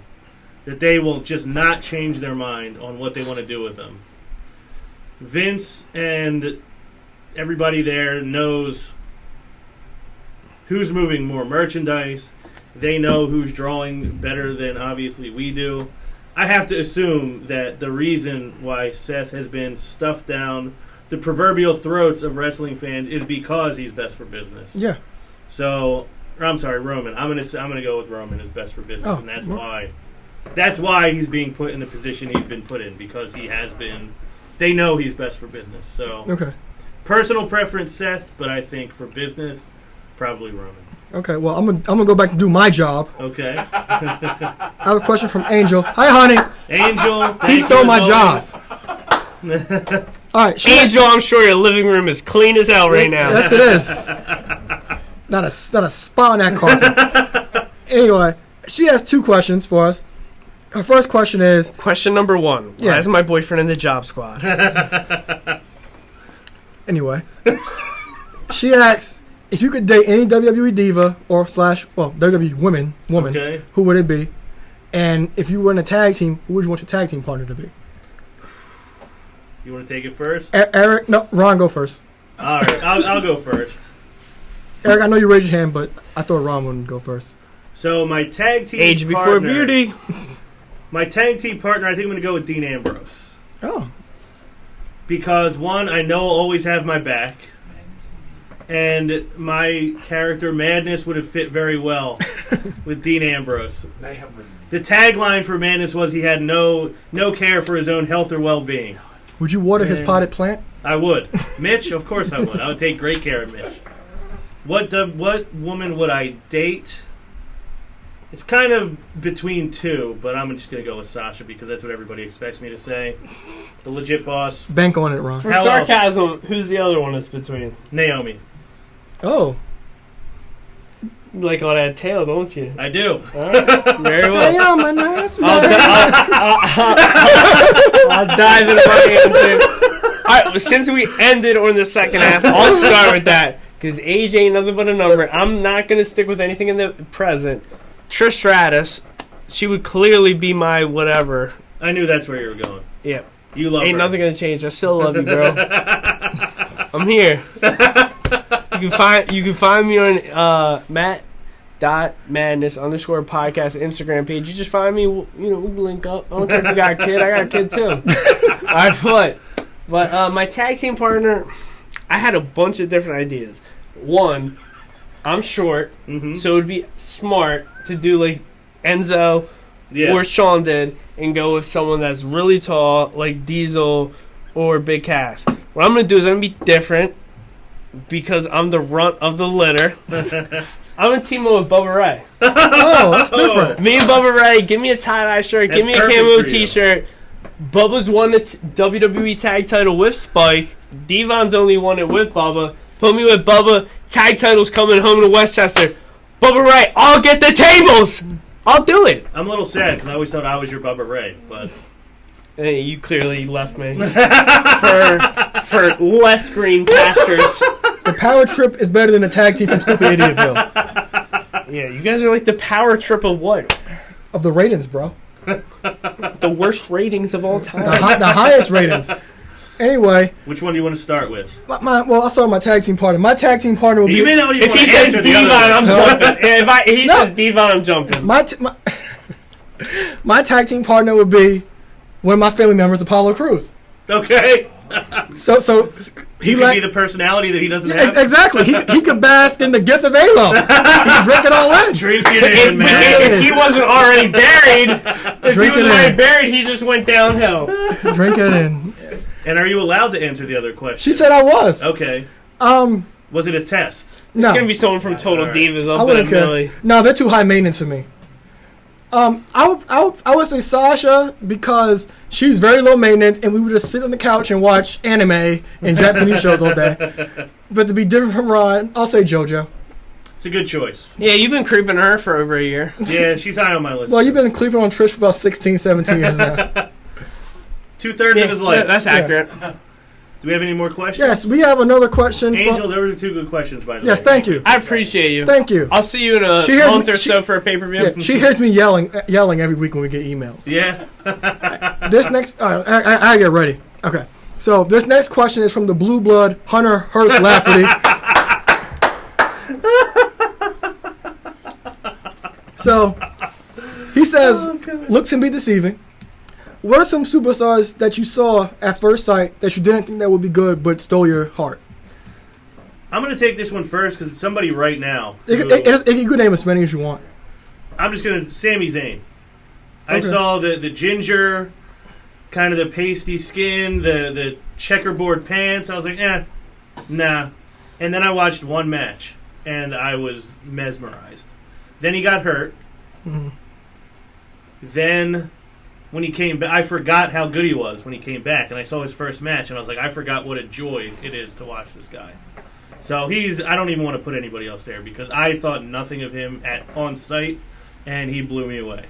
that they will just not change their mind on what they want to do with him. Vince and everybody there knows who's moving more merchandise. They know who's drawing better than obviously we do. I have to assume that the reason why Seth has been stuffed down the proverbial throats of wrestling fans is because he's best for business. Yeah. So, I'm sorry, Roman. I'm gonna go with Roman as best for business, and that's well. why he's being put in the position he's been put in, because he has been. They know he's best for business. So, Okay. personal preference, Seth, but I think for business, Probably Roman. Okay, well, I'm gonna go back and do my job. Okay. I have a question from Angel. Hi, honey. Angel, He stole my job. All right, Angel, I'm sure your living room is clean as hell right now. Yes, it is. Not a spot on that carpet. Anyway, she has 2 questions for us. Her first question is... Question number 1. Yeah. Why is my boyfriend in the job squad? Anyway. She asks, if you could date any WWE diva or WWE woman, Okay. who would it be? And if you were in a tag team, who would you want your tag team partner to be? You want to take it first? Eric... No, Ron, go first. All right, I'll go first. Eric, I know you raised your hand, but I thought Ron would go first. So my tag team Age partner, before beauty. My tag team partner, I think I'm going to go with Dean Ambrose. Oh. Because, one, I know I'll always have my back. And my character, Madness, would have fit very well with Dean Ambrose. The tagline for Madness was he had no care for his own health or well-being. Would you water his potted plant? I would. Mitch, of course I would. I would take great care of Mitch. What woman would I date? It's kind of between 2, but I'm just going to go with Sasha because that's what everybody expects me to say. The legit boss. Bank on it, Ron. For How else? sarcasm, who's the other one that's between? Naomi. Oh. You like all that tail, don't you? I do. All right. Very well. Hey, I'm a nice I'll dive into my answer. All right, since we ended on the second half, I'll start with that because age ain't nothing but a number. I'm not going to stick with anything in the present. Trish Stratus, she would clearly be my whatever. I knew that's where you were going. Yeah. You love Ain't her. nothing gonna change. I still love you, girl. I'm here. You can find me on Matt.madness_podcast Instagram page. You just find me. We can link up. I don't care if you got a kid. I got a kid too. All right, but my tag team partner, I had a bunch of different ideas. One, I'm short, so it would be smart to do like Enzo or Sean did and go with someone that's really tall, like Diesel or Big Cass. What I'm going to do is I'm going to be different because I'm the runt of the litter. I'm going to team up with Bubba Ray. Oh, that's different. Me and Bubba Ray, give me a tie-dye shirt, give me a camo t-shirt. Bubba's won the WWE tag title with Spike. Devon's only won it with Bubba. Put me with Bubba. Tag titles coming home to Westchester. Bubba Ray, I'll get the tables. I'll do it. I'm a little sad because I always thought I was your Bubba Ray, but Hey, you clearly left me for less green pastures. The power trip is better than the tag team from Stupid Idiotville. Yeah, you guys are like the power trip of what? Of the ratings, bro. The worst ratings of all time. The highest ratings. Anyway, which one do you want to start with? I'll start with my tag team partner. My tag team partner will be... You may not even If want he to says answer the Devon, other I'm one. jumping. If he says Devon, I'm jumping. My tag team partner would be one of my family members, Apollo Crews. Okay. So he could be the personality that he doesn't have. Exactly. He could bask in the gift of Alo. He could drink it all in. Drink it in, man. If he wasn't already buried, he just went downhill. Drink it in. And are you allowed to answer the other question? She said I was. Okay. Was it a test? No. It's gonna be someone from Total Right. Divas. I I'll bet wouldn't care. Millie. No, they're too high maintenance for me. I would say Sasha because she's very low maintenance, and we would just sit on the couch and watch anime and Japanese shows all day. But to be different from Ron, I'll say JoJo. It's a good choice. Yeah, you've been creeping her for over a year. Yeah, she's high on my list. Well, you've been creeping on Trish for about 16, 17 years now. 2/3 of his life. Yeah, that's accurate. Do we have any more questions? Yes, we have another question. Angel, there were 2 good questions, by the way. Yes, thank you. I appreciate you. Thank you. I'll see you in a She hears month me- or she- so for a pay-per-view. Yeah, she hears me yelling every week when we get emails. Yeah. This next, I get ready. Okay, so this next question is from the Blue Blood Hunter Hurst Lafferty. So he says, looks can be deceiving. What are some superstars that you saw at first sight that you didn't think that would be good but stole your heart? I'm going to take this one first because somebody right now. You could name as many as you want. I'm just going to. Sami Zayn. I Okay. saw the ginger, kind of the pasty skin, the checkerboard pants. I was like, nah. And then I watched one match. and I was mesmerized. Then he got hurt. Mhm. Then when he came back, I forgot how good he was when he came back, and I saw his first match, and I was like, I forgot what a joy it is to watch this guy. So I don't even want to put anybody else there because I thought nothing of him on site, and he blew me away.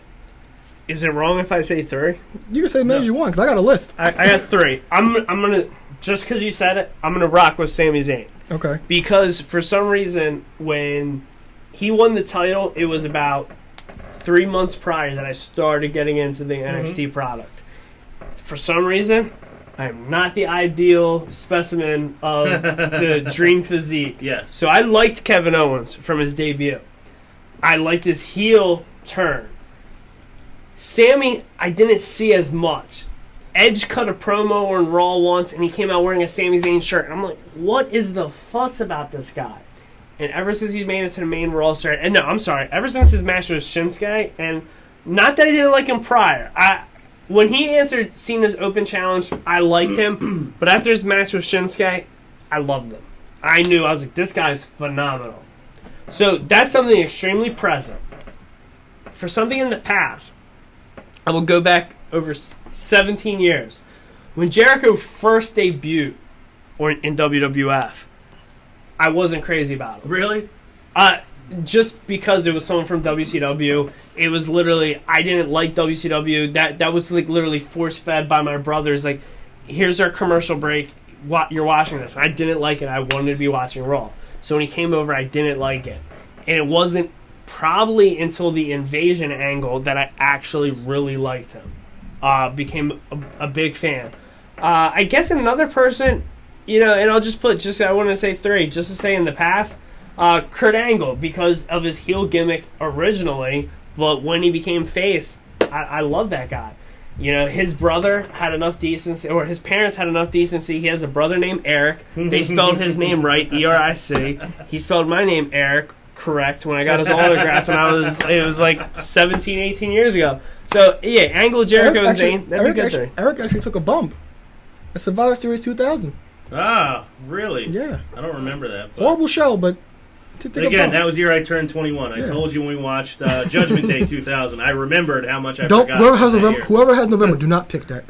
Is it wrong if I say 3? You can say as many as you want, because I got a list. I got 3. I'm gonna, just because you said it, I'm gonna rock with Sami Zayn. Okay. Because for some reason, when he won the title, it was about 3 months prior that I started getting into the NXT product. For some reason, I am not the ideal specimen of the dream physique. Yes. So I liked Kevin Owens from his debut. I liked his heel turn. Sammy, I didn't see as much. Edge cut a promo on Raw once, and he came out wearing a Sami Zayn shirt. And I'm like, what is the fuss about this guy? And ever since he's made it to the main roster, and no, I'm sorry, ever since his match with Shinsuke, and not that I didn't like him prior. When he answered Cena's open challenge, I liked him. But after his match with Shinsuke, I loved him. I was like, this guy's phenomenal. So that's something extremely present. For something in the past, I will go back over 17 years. When Jericho first debuted in WWF, I wasn't crazy about him. Really? Just because it was someone from WCW. It was literally, I didn't like WCW. That was like literally force-fed by my brothers. Like, here's our commercial break. You're watching this. I didn't like it. I wanted to be watching Raw. So when he came over, I didn't like it. And it wasn't probably until the invasion angle that I actually really liked him. Became a big fan. I guess another person, and I'll just put, I want to say 3, just to say in the past, Kurt Angle, because of his heel gimmick originally, but when he became face, I love that guy. His brother had enough decency, or his parents had enough decency. He has a brother named Eric. They spelled his name right, E-R-I-C. He spelled my name, Eric, correct when I got his autograph when it was like 17, 18 years ago. So, yeah, Angle, Jericho, and Zayn, that'd be good. Eric actually took a bump at Survivor Series 2000. Ah, really? Yeah. I don't remember that. But Horrible show, but again, that was the year I turned 21. I told you when we watched Judgment Day 2000. I remembered how much I forgot. Whoever has November, do not pick that.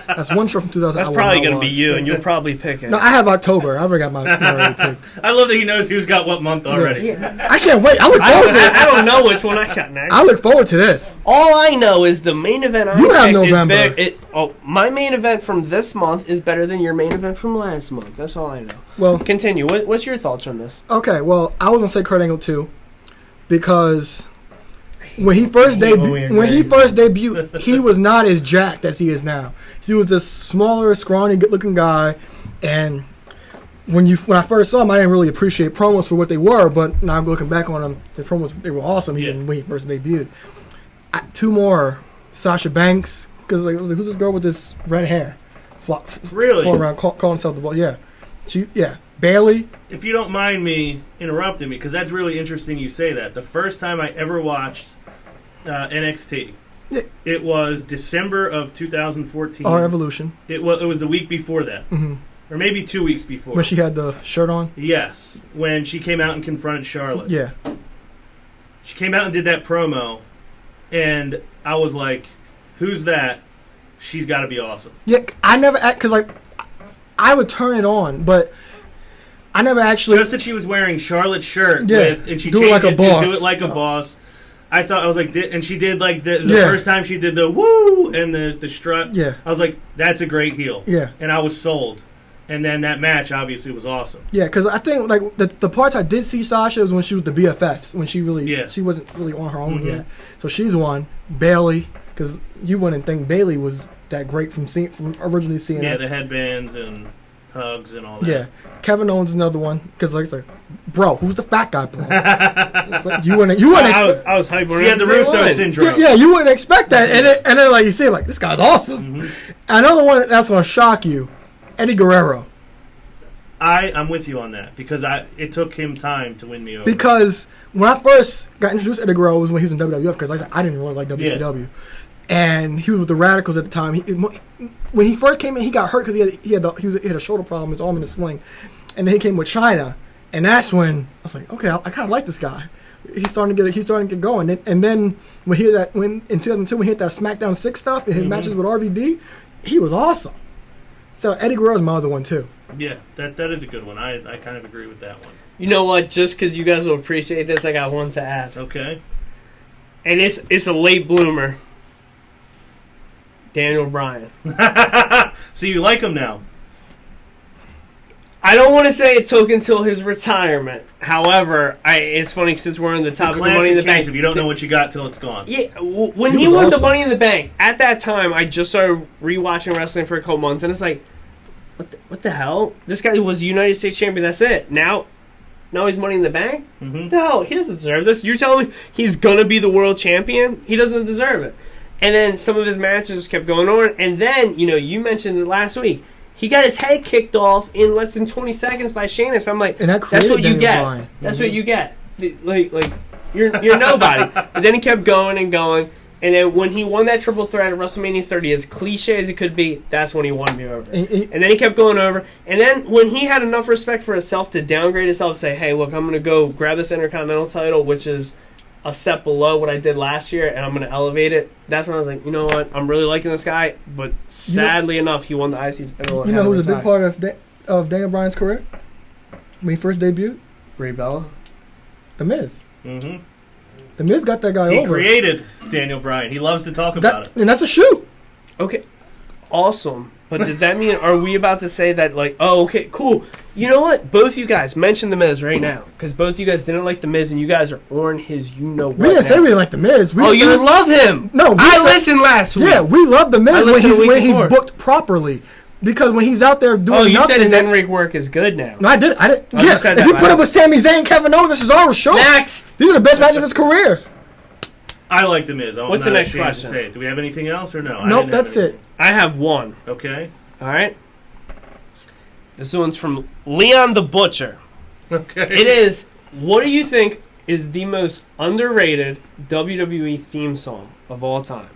That's one show from 2000. That's probably going to be you, and you'll probably pick it. No, I have October. I already got my already picked. I love that he knows who's got what month already. Yeah. I can't wait. I look forward to it. I don't know which one I got next. I look forward to this. All I know is the main event I picked is big. My main event from this month is better than your main event from last month. That's all I know. Well, continue. What's your thoughts on this? Okay, well, I was gonna say Kurt Angle too, because when he first debuted, he was not as jacked as he is now. He was this smaller, scrawny, good-looking guy, and when I first saw him, I didn't really appreciate promos for what they were. But now I'm looking back on them, the promos they were awesome. Even when he first debuted. 2 more, Sasha Banks, because who's this girl with this red hair? Really? Flying around, calling herself the ball. Yeah. Bailey. If you don't mind me interrupting me, because that's really interesting you say that. The first time I ever watched NXT, it was December of 2014. Our Evolution. It was the week before that. Mm-hmm. Or maybe 2 weeks before. When she had the shirt on? Yes. When she came out and confronted Charlotte. Yeah. She came out and did that promo, and I was like, who's that? She's got to be awesome. Yeah, I never... Because, I would turn it on, but I never actually... Just that she was wearing Charlotte's shirt, and she do changed like it a boss. to do it like a boss. I was like, and she did like the first time she did the woo and the strut. Yeah. I was like, that's a great heel. Yeah. And I was sold. And then that match obviously was awesome. Yeah, because I think the parts I did see Sasha was when she was the BFFs, when she wasn't really on her own yet. So she's one. Bailey, because you wouldn't think Bailey was that great from originally seeing her. Yeah, the headbands and hugs and all that. Yeah, Kevin Owens is another one because it's like, bro, who's the fat guy, bro? It's like, you wouldn't. I was hyping. She had the Russo syndrome. Yeah, you wouldn't expect that, and then like you say, like this guy's awesome. Mm-hmm. Another one that's gonna shock you, Eddie Guerrero. I'm with you on that because it took him time to win me over. Because when I first got introduced to Eddie Guerrero was when he was in WWF because I didn't really like WCW. Yeah. And he was with the Radicals at the time. When he first came in, he got hurt because he had a shoulder problem, his arm in a sling. And then he came with China. And that's when I was like, okay, I kind of like this guy. He's starting to get going. And then when in 2002 when he hit that SmackDown 6 stuff in his matches with RVD, he was awesome. So Eddie Guerrero's my other one too. Yeah, that is a good one. I kind of agree with that one. You know what? Just because you guys will appreciate this, I got one to add. Okay. And it's a late bloomer. Daniel Bryan. So you like him now? I don't want to say it took until his retirement. However, it's funny since we're in the topic of Money in the Bank. If you don't know what you got till it's gone. Yeah, when he won the Money in the Bank, at that time, I just started rewatching wrestling for a couple months, and it's like, what the hell? This guy was United States champion. That's it. Now he's Money in the Bank. What the hell? He doesn't deserve this. You're telling me he's gonna be the world champion? He doesn't deserve it. And then some of his matches just kept going on, and then you mentioned it last week. He got his head kicked off in less than 20 seconds by Sheamus. I'm like, that's what you get. Bryan. That's what you get. Like you're nobody. But then he kept going and going. And then when he won that triple threat at WrestleMania 30, as cliche as it could be, that's when he won me over. And then he kept going over. And then when he had enough respect for himself to downgrade himself and say, hey, look, I'm going to go grab this Intercontinental title, which is a step below what I did last year, and I'm going to elevate it. That's when I was like, you know what? I'm really liking this guy, but sadly enough, he won the IC title. You know who's a big part of Daniel Bryan's career? When he first debuted? Brie Bella? The Miz. Mm-hmm. The Miz got that guy he over. He created Daniel Bryan. He loves to talk about it. And that's a shoot. Okay. Awesome. But does that mean, are we about to say that, like, oh, okay, cool. You know what? Both you guys mention The Miz right now. Because both you guys didn't like The Miz, and you guys are on his you-know-what. We didn't say we didn't like The Miz. You love him. No. Listened last week. Yeah, we love The Miz when he's booked properly. Because when he's out there doing you said his in-ring work is good now. No, I did. Yeah, if you put him with Sami Zayn, Kevin Owens, and Cesaro, sure. Next. These are the best matches of his career. I like The Miz. What's the next question? Do we have anything else or no? Nope, that's it. I have one. Okay. All right. This one's from Leon the Butcher. Okay. It is, what do you think is the most underrated WWE theme song of all time?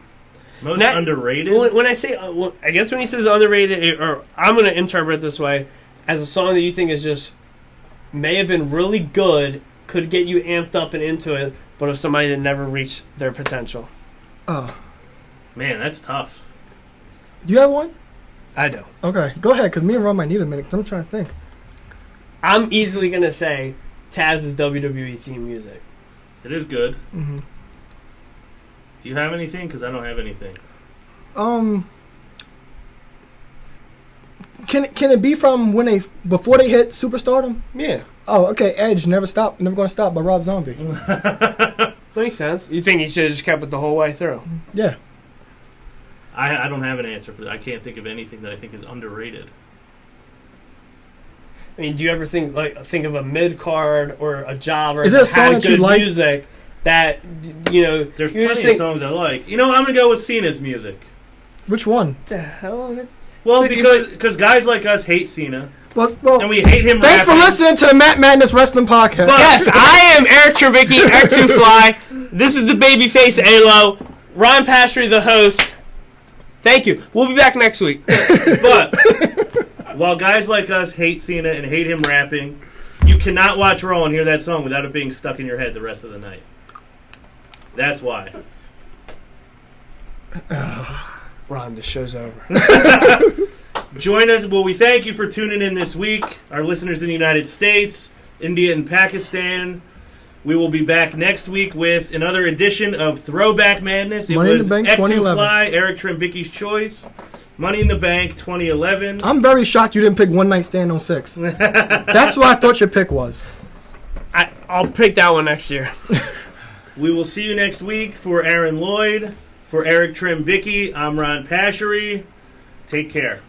Most underrated? When I say, I guess when he says underrated, or I'm going to interpret it this way, as a song that you think is just, may have been really good, could get you amped up and into it, but of somebody that never reached their potential. Oh. Man, that's tough. Do you have one? I do. Okay, go ahead, because me and Ron might need a minute, because I'm trying to think. I'm easily going to say Taz's WWE theme music. It is good. Mm-hmm. Do you have anything? Because I don't have anything. Can it be from before they hit superstardom? Yeah. Oh, okay. Edge, Never Gonna Stop by Rob Zombie. Makes sense. You think he should have just kept it the whole way through? Yeah. I don't have an answer for that. I can't think of anything that I think is underrated. I mean, do you ever think of a mid card or a jobber is there a song that you like? Music that There's plenty of songs I like. I'm gonna go with Cena's music. Which one? The hell is it? Well, because guys like us hate Cena. Well, and we hate him. Thanks rapping. for listening to the Matt Madness Wrestling Podcast. Yes, I am Eric Trevicki, Eric Two Fly. This is the babyface Alo. Ron Pastry, the host. Thank you. We'll be back next week. But while guys like us hate Cena and hate him rapping, you cannot watch Raw and hear that song without it being stuck in your head the rest of the night. That's why. Ron, the show's over. Join us. Well, we thank you for tuning in this week. Our listeners in the United States, India, and Pakistan. We will be back next week with another edition of Throwback Madness. Money in the Bank 2011. Fly, Eric Trembicki's Choice. Money in the Bank 2011. I'm very shocked you didn't pick One Night Stand on 6. That's what I thought your pick was. I'll pick that one next year. We will see you next week. For Aaron Lloyd, for Eric Trembicki, I'm Ron Pashery. Take care.